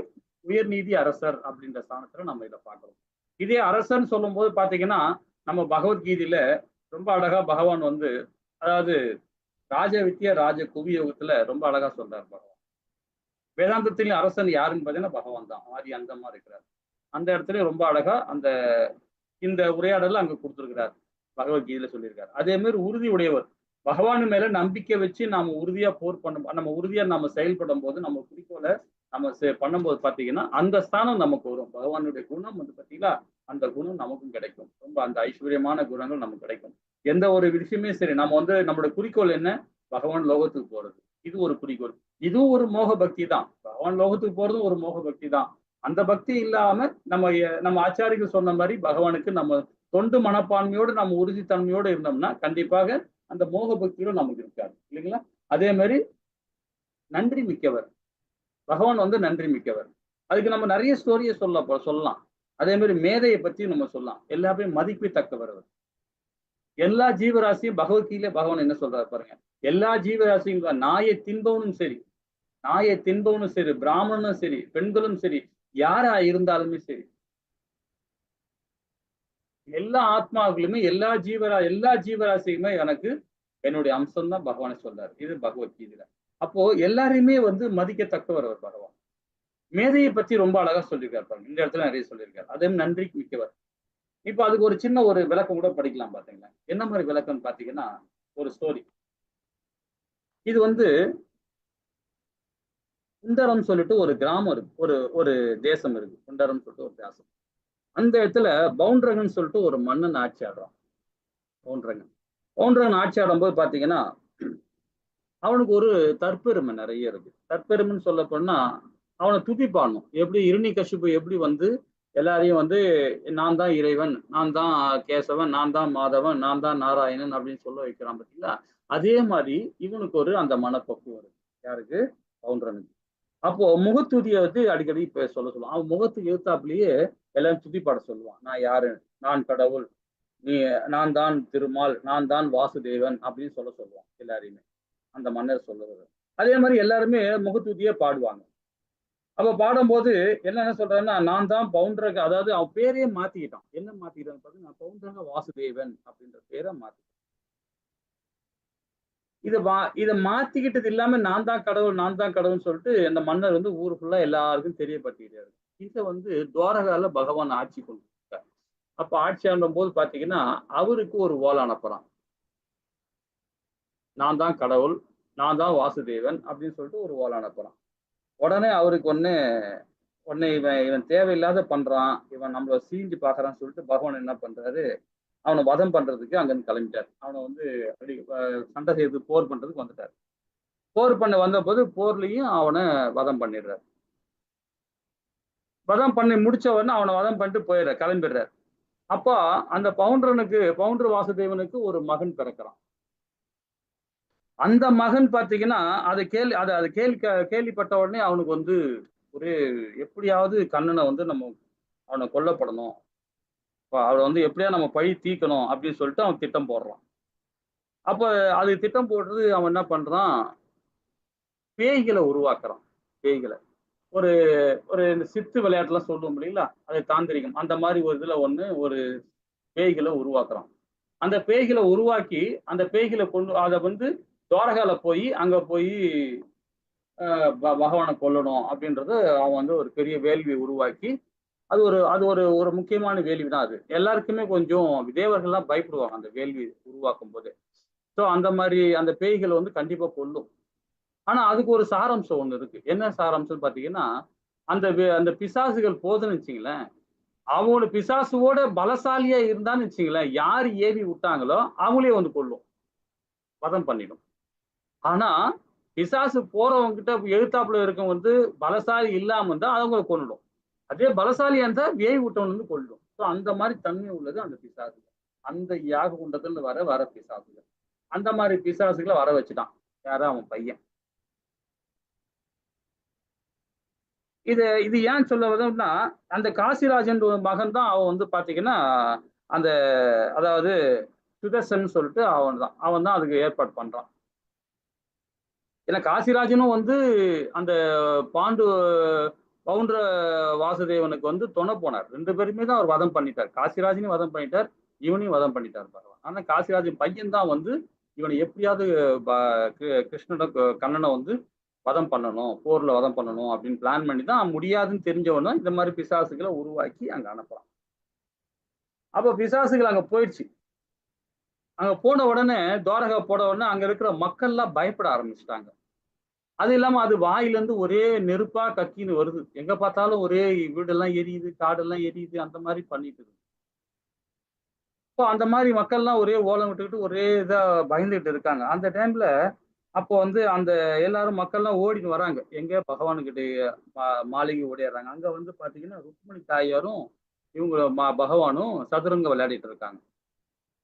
உயர்நீதி அரசர் அப்படின்ற ஸ்தானத்துல நம்ம இதை பார்க்கிறோம். இதே அரசர்ன்னு சொல்லும் போது பாத்தீங்கன்னா நம்ம பகவத்கீதையில ரொம்ப அழகா பகவான் வந்து, அதாவது ராஜ வித்யா ராஜ குவியோகத்துல ரொம்ப அழகா சொல்றார் பகவான். வேதாந்தத்திலும் அரசன் யாருன்னு பாத்தீங்கன்னா பகவான் தான், ஆதி அந்தமா இருக்கிறார். அந்த இடத்துல ரொம்ப அழகா இந்த உரையாடல அங்க கொடுத்திருக்கிறார், பகவத்கீதையில சொல்லியிருக்காரு. அதே மாதிரி உறுதி உடையவர், பகவான் மேல நம்பிக்கை வச்சு நாம உறுதியா நம்ம உறுதியா நம்ம செயல்படும் போது, நம்ம குறிக்கோளை நம்ம பண்ணும்போது பாத்தீங்கன்னா அந்த ஸ்தானம் நமக்கு வரும். பகவானுடைய குணம் வந்து பாத்தீங்களா, அந்த குணம் நமக்கும் கிடைக்கும். ரொம்ப அந்த ஐஸ்வர்யமான குணங்கள் நமக்கு கிடைக்கும். எந்த ஒரு விஷயமே சரி, நம்ம வந்து நம்மளோட குறிக்கோள் என்ன, பகவான் லோகத்துக்கு போறது, இது ஒரு குறிக்கோள். இதுவும் ஒரு மோக பக்தி தான். பகவான் லோகத்துக்கு போறதும் ஒரு மோக பக்தி தான். அந்த பக்தி இல்லாம நம்ம ஆச்சாரிகள் சொன்ன மாதிரி பகவானுக்கு நம்ம தொண்டு மனப்பான்மையோடு நம்ம உறுதித்தன்மையோடு இருந்தோம்னா கண்டிப்பாக அந்த மோக பக்தியோடு நமக்கு இருக்காது, இல்லைங்களா? அதே மாதிரி நன்றி மிக்கவர், பகவான் வந்து நன்றி மிக்கவர். அதுக்கு நம்ம நிறைய ஸ்டோரியை சொல்லலாம். அதே மாதிரி மேதையை பற்றி நம்ம சொல்லலாம். எல்லாமே மதிப்பித்தக்கவர் அவர். எல்லா ஜீவராசியும் பகவத்கீதையில பகவான் என்ன சொல்றாரு பாருங்க, எல்லா ஜீவராசியும் நாயை தின்பவனும் சரி, பிராமணனும் சரி, பெண்களும் சரி, யாரா இருந்தாலுமே சரி, எல்லா ஆத்மாக்களுமே எல்லா ஜீவராசியுமே எனக்கு என்னுடைய அம்சம் தான் பகவானை சொல்றாரு. இது பகவத்கீதையில. அப்போ எல்லாரையுமே வந்து மதிக்கத்தக்கவர் அவர் பகவான். மேதையை பற்றி ரொம்ப அழகா சொல்லியிருக்காரு பாருங்க, இந்த இடத்துல நிறைய சொல்லியிருக்காரு. அதே நன்றி மிக்கவர். இப்ப அதுக்கு ஒரு சின்ன ஒரு விளக்கம் கூட படிக்கலாம் பாத்தீங்களா. என்ன மாதிரி விளக்கம் பாத்தீங்கன்னா, ஒரு ஸ்டோரி. இது வந்து குண்டரம் சொல்லிட்டு ஒரு கிராமம் இருக்கு, ஒரு தேசம் இருக்கு. குண்டரம் சொல்லிட்டு ஒரு தேசம். அந்த இடத்துல பவுண்டரகன் சொல்லிட்டு ஒரு மன்னன் ஆட்சி ஆடுறான். பவுண்டரகன் ஆட்சி ஆடும் போது பாத்தீங்கன்னா அவனுக்கு ஒரு தற்பெருமை நிறைய இருக்கு. தற்பெருமைன்னு சொல்ல போனா அவனை துதிப்பாடணும். எப்படி இரணிகசிபு எப்படி வந்து எல்லாரையும் வந்து நான் தான் இறைவன், நான் தான் கேசவன், நான் தான் மாதவன், நான் தான் நாராயணன் அப்படின்னு சொல்ல வைக்கிறான் பார்த்தீங்களா. அதே மாதிரி இவனுக்கு ஒரு அந்த மனப்பக்குவம் இருக்கு. யாருக்கு? பவுண்டரனுக்கு. அப்போ முகத்துதியை வந்து அடிக்கடி இப்ப சொல்லுவான். அவன் முகத்துக்கு எழுத்தாப்புலயே எல்லாரும் துதி பாட சொல்லுவான். நான் யாரு, நான் கடவுள், நான் தான் திருமால், நான் தான் வாசுதேவன் அப்படின்னு சொல்லுவான் எல்லாரையுமே, அந்த மன்னர் சொல்லுறது. அதே மாதிரி எல்லாருமே முகத்துதியே பாடுவாங்க. அப்ப பாடும்போது என்ன சொல்றாருன்னா, நான் தான் பவுண்டரக, அதாவது அவன் பேரையே மாத்திக்கிட்டான். என்ன மாத்திக்கிட்டான்னு பார்த்தா, நான் பவுண்டரக வாசுதேவன் அப்படின்ற பேரை மாத்திக்கிட்டான். இதை மாத்திக்கிட்டது இல்லாம நான் தான் கடவுள்னு சொல்லிட்டு அந்த மன்னர் வந்து ஊரு ஃபுல்லா எல்லாருக்கும் தெரியப்படுத்திக்கிட்டாரு. இதை வந்து துவாரகால பகவான் ஆட்சி கொண்டு. அப்ப ஆட்சி ஆண்டும் போது பாத்தீங்கன்னா அவருக்கு ஒரு ஓலை அனுப்புறான். நான் தான் கடவுள், நான் தான் வாசுதேவன் அப்படின்னு சொல்லிட்டு ஒரு ஓலை அனுப்புறான். உடனே அவருக்கு ஒன்னு இவன் தேவையில்லாத பண்றான், இவன் நம்மள சீண்டி பாக்குறான்னு சொல்லிட்டு பகவான் என்ன பண்றாரு, அவனை வதம் பண்றதுக்கு அங்கிருந்து கிளம்பிட்டார். அவனை வந்து சண்டை செய்து போர் பண்றதுக்கு வந்துட்டார். போர் பண்ண வந்த போது போர்லயும் அவனை வதம் பண்ணிடுறார். வதம் பண்ணி முடிச்ச உடனே அவனை வதம் பண்ணிட்டு கிளம்பிடுறார். அப்போ அந்த பவுண்டர் வாசுதேவனுக்கு ஒரு மகன் பிறக்கிறான். அந்த மகன் பாத்தீங்கன்னா அதை கேள்விப்பட்ட உடனே அவனுக்கு வந்து ஒரு எப்படியாவது கண்ணனை வந்து நம்ம அவனை கொல்லப்படணும், அவளை வந்து எப்படியா நம்ம பழி தீர்க்கணும் அப்படின்னு சொல்லிட்டு அவன் திட்டம் போடுறான். அப்ப அது திட்டம் போடுறது அவன் என்ன பண்றான், பேய்களை உருவாக்குறான். பேய்களை ஒரு ஒரு இந்த சித்து விளையாட்டுலாம் சொல்லுவோம் இல்லைங்களா, அது தாந்திரிகம், அந்த மாதிரி ஒரு இதுல ஒரு பேய்களை உருவாக்குறான். அந்த பேய்களை உருவாக்கி அந்த பேய்களை கொண்டு அதை வந்து துவாரகால போய் அங்க போய் பகவானை கொல்லணும் அப்படின்றது அவன் வந்து ஒரு பெரிய வேள்வியை உருவாக்கி, அது ஒரு ஒரு முக்கியமான வேள்வி தான் அது. எல்லாருக்குமே கொஞ்சம் தேவர்கள்லாம் பயப்படுவாங்க அந்த வேள்வி உருவாக்கும் போது. ஸோ அந்த மாதிரி அந்த பேய்கள் வந்து கண்டிப்பா கொல்லும். ஆனா அதுக்கு ஒரு சாராம்சம் ஒண்ணு இருக்கு. என்ன சாராம்சம்னு பாத்தீங்கன்னா, அந்த பிசாசுகள் போதுன்னு வச்சுங்களேன், அவங்களோட பிசாசுவோட பலசாலியா இருந்தான்னு வச்சுங்களேன், யார் ஏவி விட்டாங்களோ அவங்களே வந்து கொல்லும், வதம் பண்ணிடும். ஆனா பிசாசு போறவங்க கிட்ட எழுத்தாப்புல இருக்கவங்க வந்து பலசாலி இல்லாம இருந்தா அவங்கள கொல்லும். அதே பலசாலியா இருந்தா ஏவி விட்டவன் வந்து கொல்லும். ஸோ அந்த மாதிரி தன்மை உள்ளது அந்த பிசாசுகள். அந்த யாக குண்டத்துல வர பிசாசுகள். அந்த மாதிரி பிசாசுகளை வர வச்சுட்டான் யாரா அவன் பையன். இது ஏன் சொல்ல வரோம்னா, அந்த காசிராஜன் மகன் தான் அவன் வந்து பாத்தீங்கன்னா, அந்த அதாவது சுதர்சன் சொல்லிட்டு அவன் தான் அதுக்கு ஏற்பாடு பண்றான். ஏன்னா காசிராஜனும் வந்து அந்த பாண்டு பவுண்டர வாசுதேவனுக்கு வந்து துணை போனார். 2 பேருமே தான் அவர் வதம் பண்ணிட்டார். காசிராஜனையும் வதம் பண்ணிட்டார், இவனையும் வதம் பண்ணிட்டார் பகவான். ஆனா காசிராஜன் பையன் தான் வந்து இவனை எப்படியாவது கண்ணனை வந்து வதம் பண்ணணும், போர்ல வதம் பண்ணணும் அப்படின்னு பிளான் பண்ணி தான் முடியாதுன்னு தெரிஞ்சவனும் இந்த மாதிரி பிசாசுகளை உருவாக்கி அங்க அனுப்புறான். அப்ப பிசாசுகள் அங்க போயிடுச்சு. அங்க போன உடனே துவாரகா போன உடனே அங்க இருக்கிற மக்கள்லாம் பயப்பட ஆரம்பிச்சிட்டாங்க. அது இல்லாம அது வாயிலிருந்து ஒரே நெருப்பா கக்கின்னு வருது. எங்க பார்த்தாலும் ஒரே வீடெல்லாம் எரியுது, காடெல்லாம் எரியுது, அந்த மாதிரி பண்ணிட்டு இருக்கு. இப்போ அந்த மாதிரி மக்கள்லாம் ஒரே ஓலம் விட்டுக்கிட்டு ஒரே இதா பயந்துகிட்டு இருக்காங்க. அந்த டைம்ல அப்போ வந்து அந்த எல்லாரும் மக்கள்லாம் ஓடின்னு வராங்க. எங்க பகவானுக்கிட்ட மாளிகை ஓடிடுறாங்க. அங்க வந்து பாத்தீங்கன்னா ருக்மணி தாயாரும் இவங்க பகவானும் சதுரங்க விளையாடிட்டு இருக்காங்க.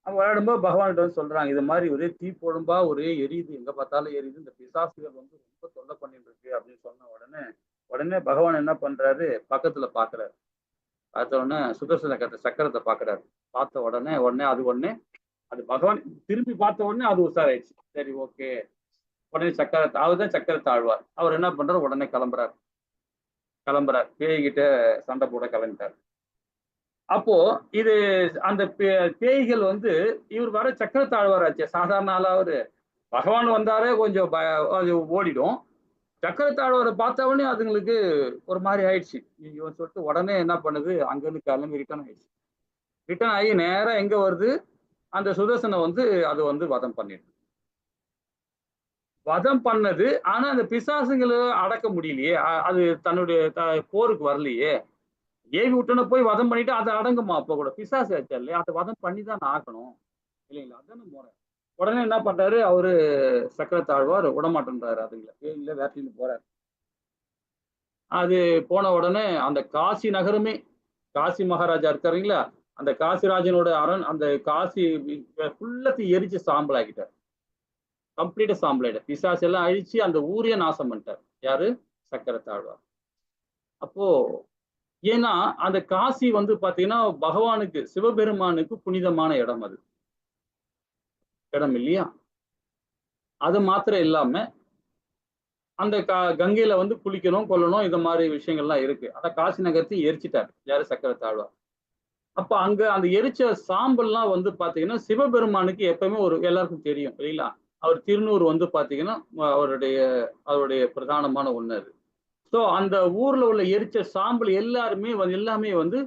அப்ப விளையாடும்போது பகவான்கிட்ட வந்து சொல்றாங்க, இது மாதிரி ஒரே தீப்பொழும்பா ஒரே எரியுது, எங்க பார்த்தாலும் எரியுது, இந்த பிசாசுகள் வந்து ரொம்ப தொல்லை பண்ணிட்டு இருக்கு அப்படின்னு சொன்ன உடனே பகவான் என்ன பண்றாரு, பக்கத்துல பாக்குறாரு. பார்த்த உடனே சுதர்சன சக்கரத்தை பாக்குறாரு. பார்த்த உடனே அது பகவான் திரும்பி பார்த்த உடனே அது உஷாராயிடுச்சு. சரி, ஓகே. உடனே அவர்தான் சக்கரத்தை ஆழ்வார். அவர் என்ன பண்றாரு, உடனே கிளம்புறார் பேய்கிட்ட சண்டை போட கிளம்பிட்டார். அப்போ இது அந்த பேய்கள் வந்து இவர் வர சக்கரத்தை ஆழ்வாராச்சு. சாதாரண ஆளா அவரு பகவான் வந்தாரே கொஞ்சம் ஓடிடும். சக்கரத்தாழ்வாரை பார்த்தவொடனே அதுங்களுக்கு ஒரு மாதிரி ஆயிடுச்சு. இவன் சொல்லிட்டு உடனே என்ன பண்ணுது, அங்கிருந்து கிளம்பி ரிட்டர்ன் ஆயிடுச்சு. ரிட்டர்ன் ஆகி நேரம் எங்க வருது, அந்த சுதர்சனை வந்து அது வந்து வதம் பண்ணிடுது. வதம் பண்ணது. ஆனா அந்த பிசாசுங்களை அடக்க முடியலையே, அது தன்னுடைய போருக்கு வரலையே. ஏவி விட்டுன போய் வதம் பண்ணிட்டு அதை அடங்குமா? அப்ப கூட பிசாசு ஆச்சா இல்லையா, அதை வதம் பண்ணி தான் ஆகணும் இல்லைங்களா, அதான முறை. உடனே என்ன பண்றாரு அவரு சக்கரத்தாழ்வார், விடமாட்டேன்றாரு. அதுங்களை இல்ல வேட்டின்னு போறாரு. அது போன உடனே அந்த காசி நகரமே, காசி மகாராஜா இருக்காருங்களா, அந்த காசிராஜனோட அந்த காசி ஃபுல்லத்தையும் எரிச்சு சாம்பல் ஆக்கிட்டார். கம்ப்ளீட்டா சாம்பல் ஆயிட்டார். பிசாசு எல்லாம் அழிச்சு அந்த ஊரையே நாசம் பண்ணிட்டார். யாரு? சக்கரத்தாழ்வார். அப்போ ஏன்னா அந்த காசி வந்து பாத்தீங்கன்னா பகவானுக்கு, சிவபெருமானுக்கு புனிதமான இடம். அது இடம் இல்லையா? அது மாத்திரம் இல்லாம அந்த கங்கையில வந்து குளிக்கணும், கொல்லணும், இந்த மாதிரி விஷயங்கள்லாம் இருக்கு. அத காசி நகரத்தை எரிச்சிட்டார். யாரு? சக்கரத்தாழ்வார். அப்ப அங்க அந்த எரிச்ச சாம்பல்லாம் வந்து பாத்தீங்கன்னா சிவபெருமானுக்கு எப்பவுமே எல்லாருக்கும் தெரியும் இல்லைங்களா, அவர் திருநூறு வந்து பாத்தீங்கன்னா அவருடைய பிரதானமான ஒண்ணு அது. ஸோ அந்த ஊர்ல உள்ள எரிச்ச சாம்பல் எல்லாமே வந்து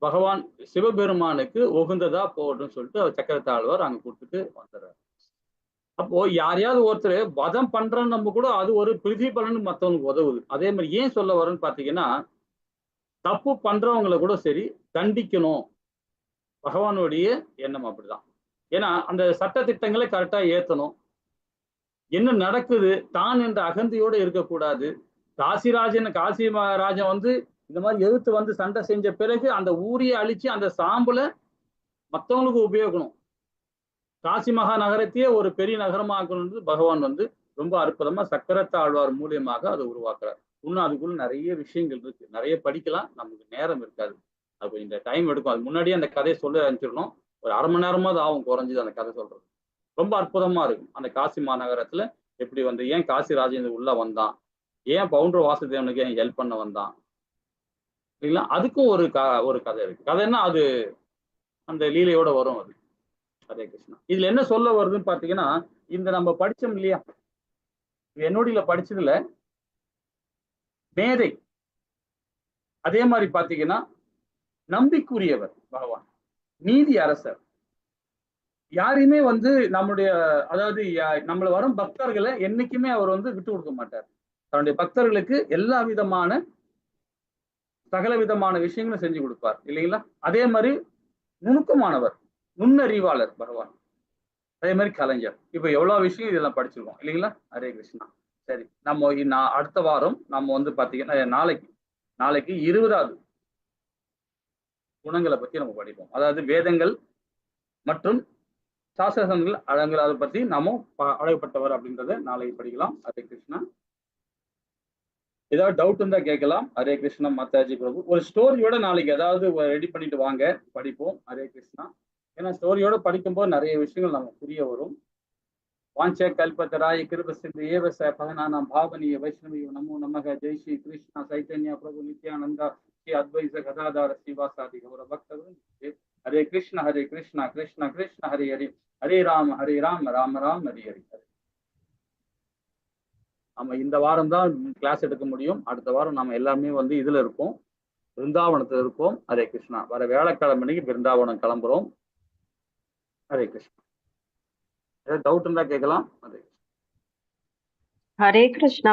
பகவான் சிவபெருமானுக்கு உகந்ததா போகணும்னு சொல்லிட்டு அவர் சக்கரத்தாழ்வார் அங்க கொடுத்துட்டு வந்துடுறாரு. அப்போ யாரையாவது ஒருத்தர் வதம் பண்றன்னு நம்ம கூட அது ஒரு பிரதிபலன் மற்றவங்களுக்கு உதவுது. அதே மாதிரி ஏன் சொல்ல வரேன்னு பாத்தீங்கன்னா, தப்பு பண்றவங்களை கூட சரி தண்டிக்கணும், பகவானுடைய எண்ணம் அப்படிதான். ஏன்னா அந்த சட்ட திட்டங்களை கரெக்டா ஏத்தணும். என்ன நடக்குது தான் என்ற அகந்தையோடு இருக்கக்கூடாது. காசி மகாராஜன் வந்து இந்த மாதிரி எதிர்த்து வந்து சண்டை செஞ்ச பிறகு அந்த ஊரையே அழிச்சு அந்த சாம்பலை மற்றவங்களுக்கு உபயோகணும், காசி மகாநகரத்தையே ஒரு பெரிய நகரமாக்கணும்னு பகவான் வந்து ரொம்ப அற்புதமா சக்கரத்தாழ்வார் மூலியமாக அதை உருவாக்குறார். இன்னும் அதுக்குள்ள நிறைய விஷயங்கள் இருக்கு, நிறைய படிக்கலாம், நமக்கு நேரம் இருக்காது. அது இந்த டைம் எடுக்கும். அது முன்னாடியே அந்த கதையை சொல்ல ஆரம்பிச்சிடணும். ஒரு அரை மணி நேரமாவது ஆகும் குறைஞ்சது அந்த கதை சொல்றது. ரொம்ப அற்புதமா இருக்கும். அந்த காசி மாநகரத்துல எப்படி வந்து ஏன் காசி ராஜேந்திர உள்ள வந்தான், ஏன் பவுண்டர் வாசுதேவனுக்கு ஏன் ஹெல்ப் பண்ண வந்தான் இல்லைங்களா, அதுக்கும் ஒரு கதை இருக்கு. கதைன்னா அது அந்த லீலையோட வரும் அது. ஹரே கிருஷ்ணா. இதுல என்ன சொல்ல வருதுன்னு பாத்தீங்கன்னா, இந்த நம்ம படிச்சோம் இல்லையா, என்னோட படிச்சதுல மேதை, அதே மாதிரி பாத்தீங்கன்னா நம்பிக்குரியவர் பகவான், நீதி அரசர், யாரையுமே வந்து நம்முடைய அதாவது நம்மள வரும் பக்தர்களை என்னைக்குமே அவர் வந்து விட்டு கொடுக்க மாட்டார். தன்னுடைய பக்தர்களுக்கு எல்லா விதமான சகல விதமான விஷயங்களும் செஞ்சு கொடுப்பார் இல்லைங்களா. அதே மாதிரி நுணுக்கமானவர், நுண்ணறிவாளர் பகவான், அதே மாதிரி கலைஞர். இப்ப எவ்வளவு விஷயம் இதெல்லாம் படிச்சிருக்கோம் இல்லைங்களா. ஹரே கிருஷ்ணா. சரி, நம்ம அடுத்த வாரம் நம்ம வந்து பாத்தீங்கன்னா நாளைக்கு 20வது குணங்களை பத்தி நம்ம படிப்போம். அதாவது வேதங்கள் மற்றும் சாஸ்திரங்கள் அழங்கள் அதை பத்தி நாம அழகப்பட்டவர் அப்படின்றத நாளைக்கு படிக்கலாம். ஹரே கிருஷ்ணா. ஏதாவது டவுட் இருந்தா கேட்கலாம். ஹரே கிருஷ்ணா. மாதாஜி பிரபு ஒரு ஸ்டோரியோட நாளைக்கு ஏதாவது ரெடி பண்ணிட்டு வாங்க, படிப்போம். ஹரே கிருஷ்ணா. ஏன்னா ஸ்டோரியோட படிக்கும்போது நிறைய விஷயங்கள் நமக்கு புரிய வரும். வாஞ்ச கல்பத்தராய கிருப சிந்து ஏவச பகனானாம் பாவனிய வைஷ்ணவி நமோ நமக. ஜெய் ஸ்ரீ கிருஷ்ணா சைத்தன்யா பிரபு நித்யானந்தா ஸ்ரீ அத்வைத கதாதார ஸ்ரீவாசாதி கௌர பக்தரும். ஹரே கிருஷ்ணா ஹரே கிருஷ்ணா கிருஷ்ணா கிருஷ்ணா ஹரே ஹரே, ஹரே ராம ராம ராம் ஹரி ஹரி. நம்ம இந்த வாரம் தான் கிளாஸ் எடுக்க முடியும். அடுத்த வாரம் நம்ம எல்லாமே வந்து இதுல இருப்போம், பிருந்தாவனத்துல இருப்போம். ஹரே கிருஷ்ணா. வர வியாழக்கிழமைக்கு பிருந்தாவனம் கிளம்புறோம். ஹரே கிருஷ்ணா. ஏதாவது டவுட் இருந்தா கேட்கலாம். ஹரே கிருஷ்ணா.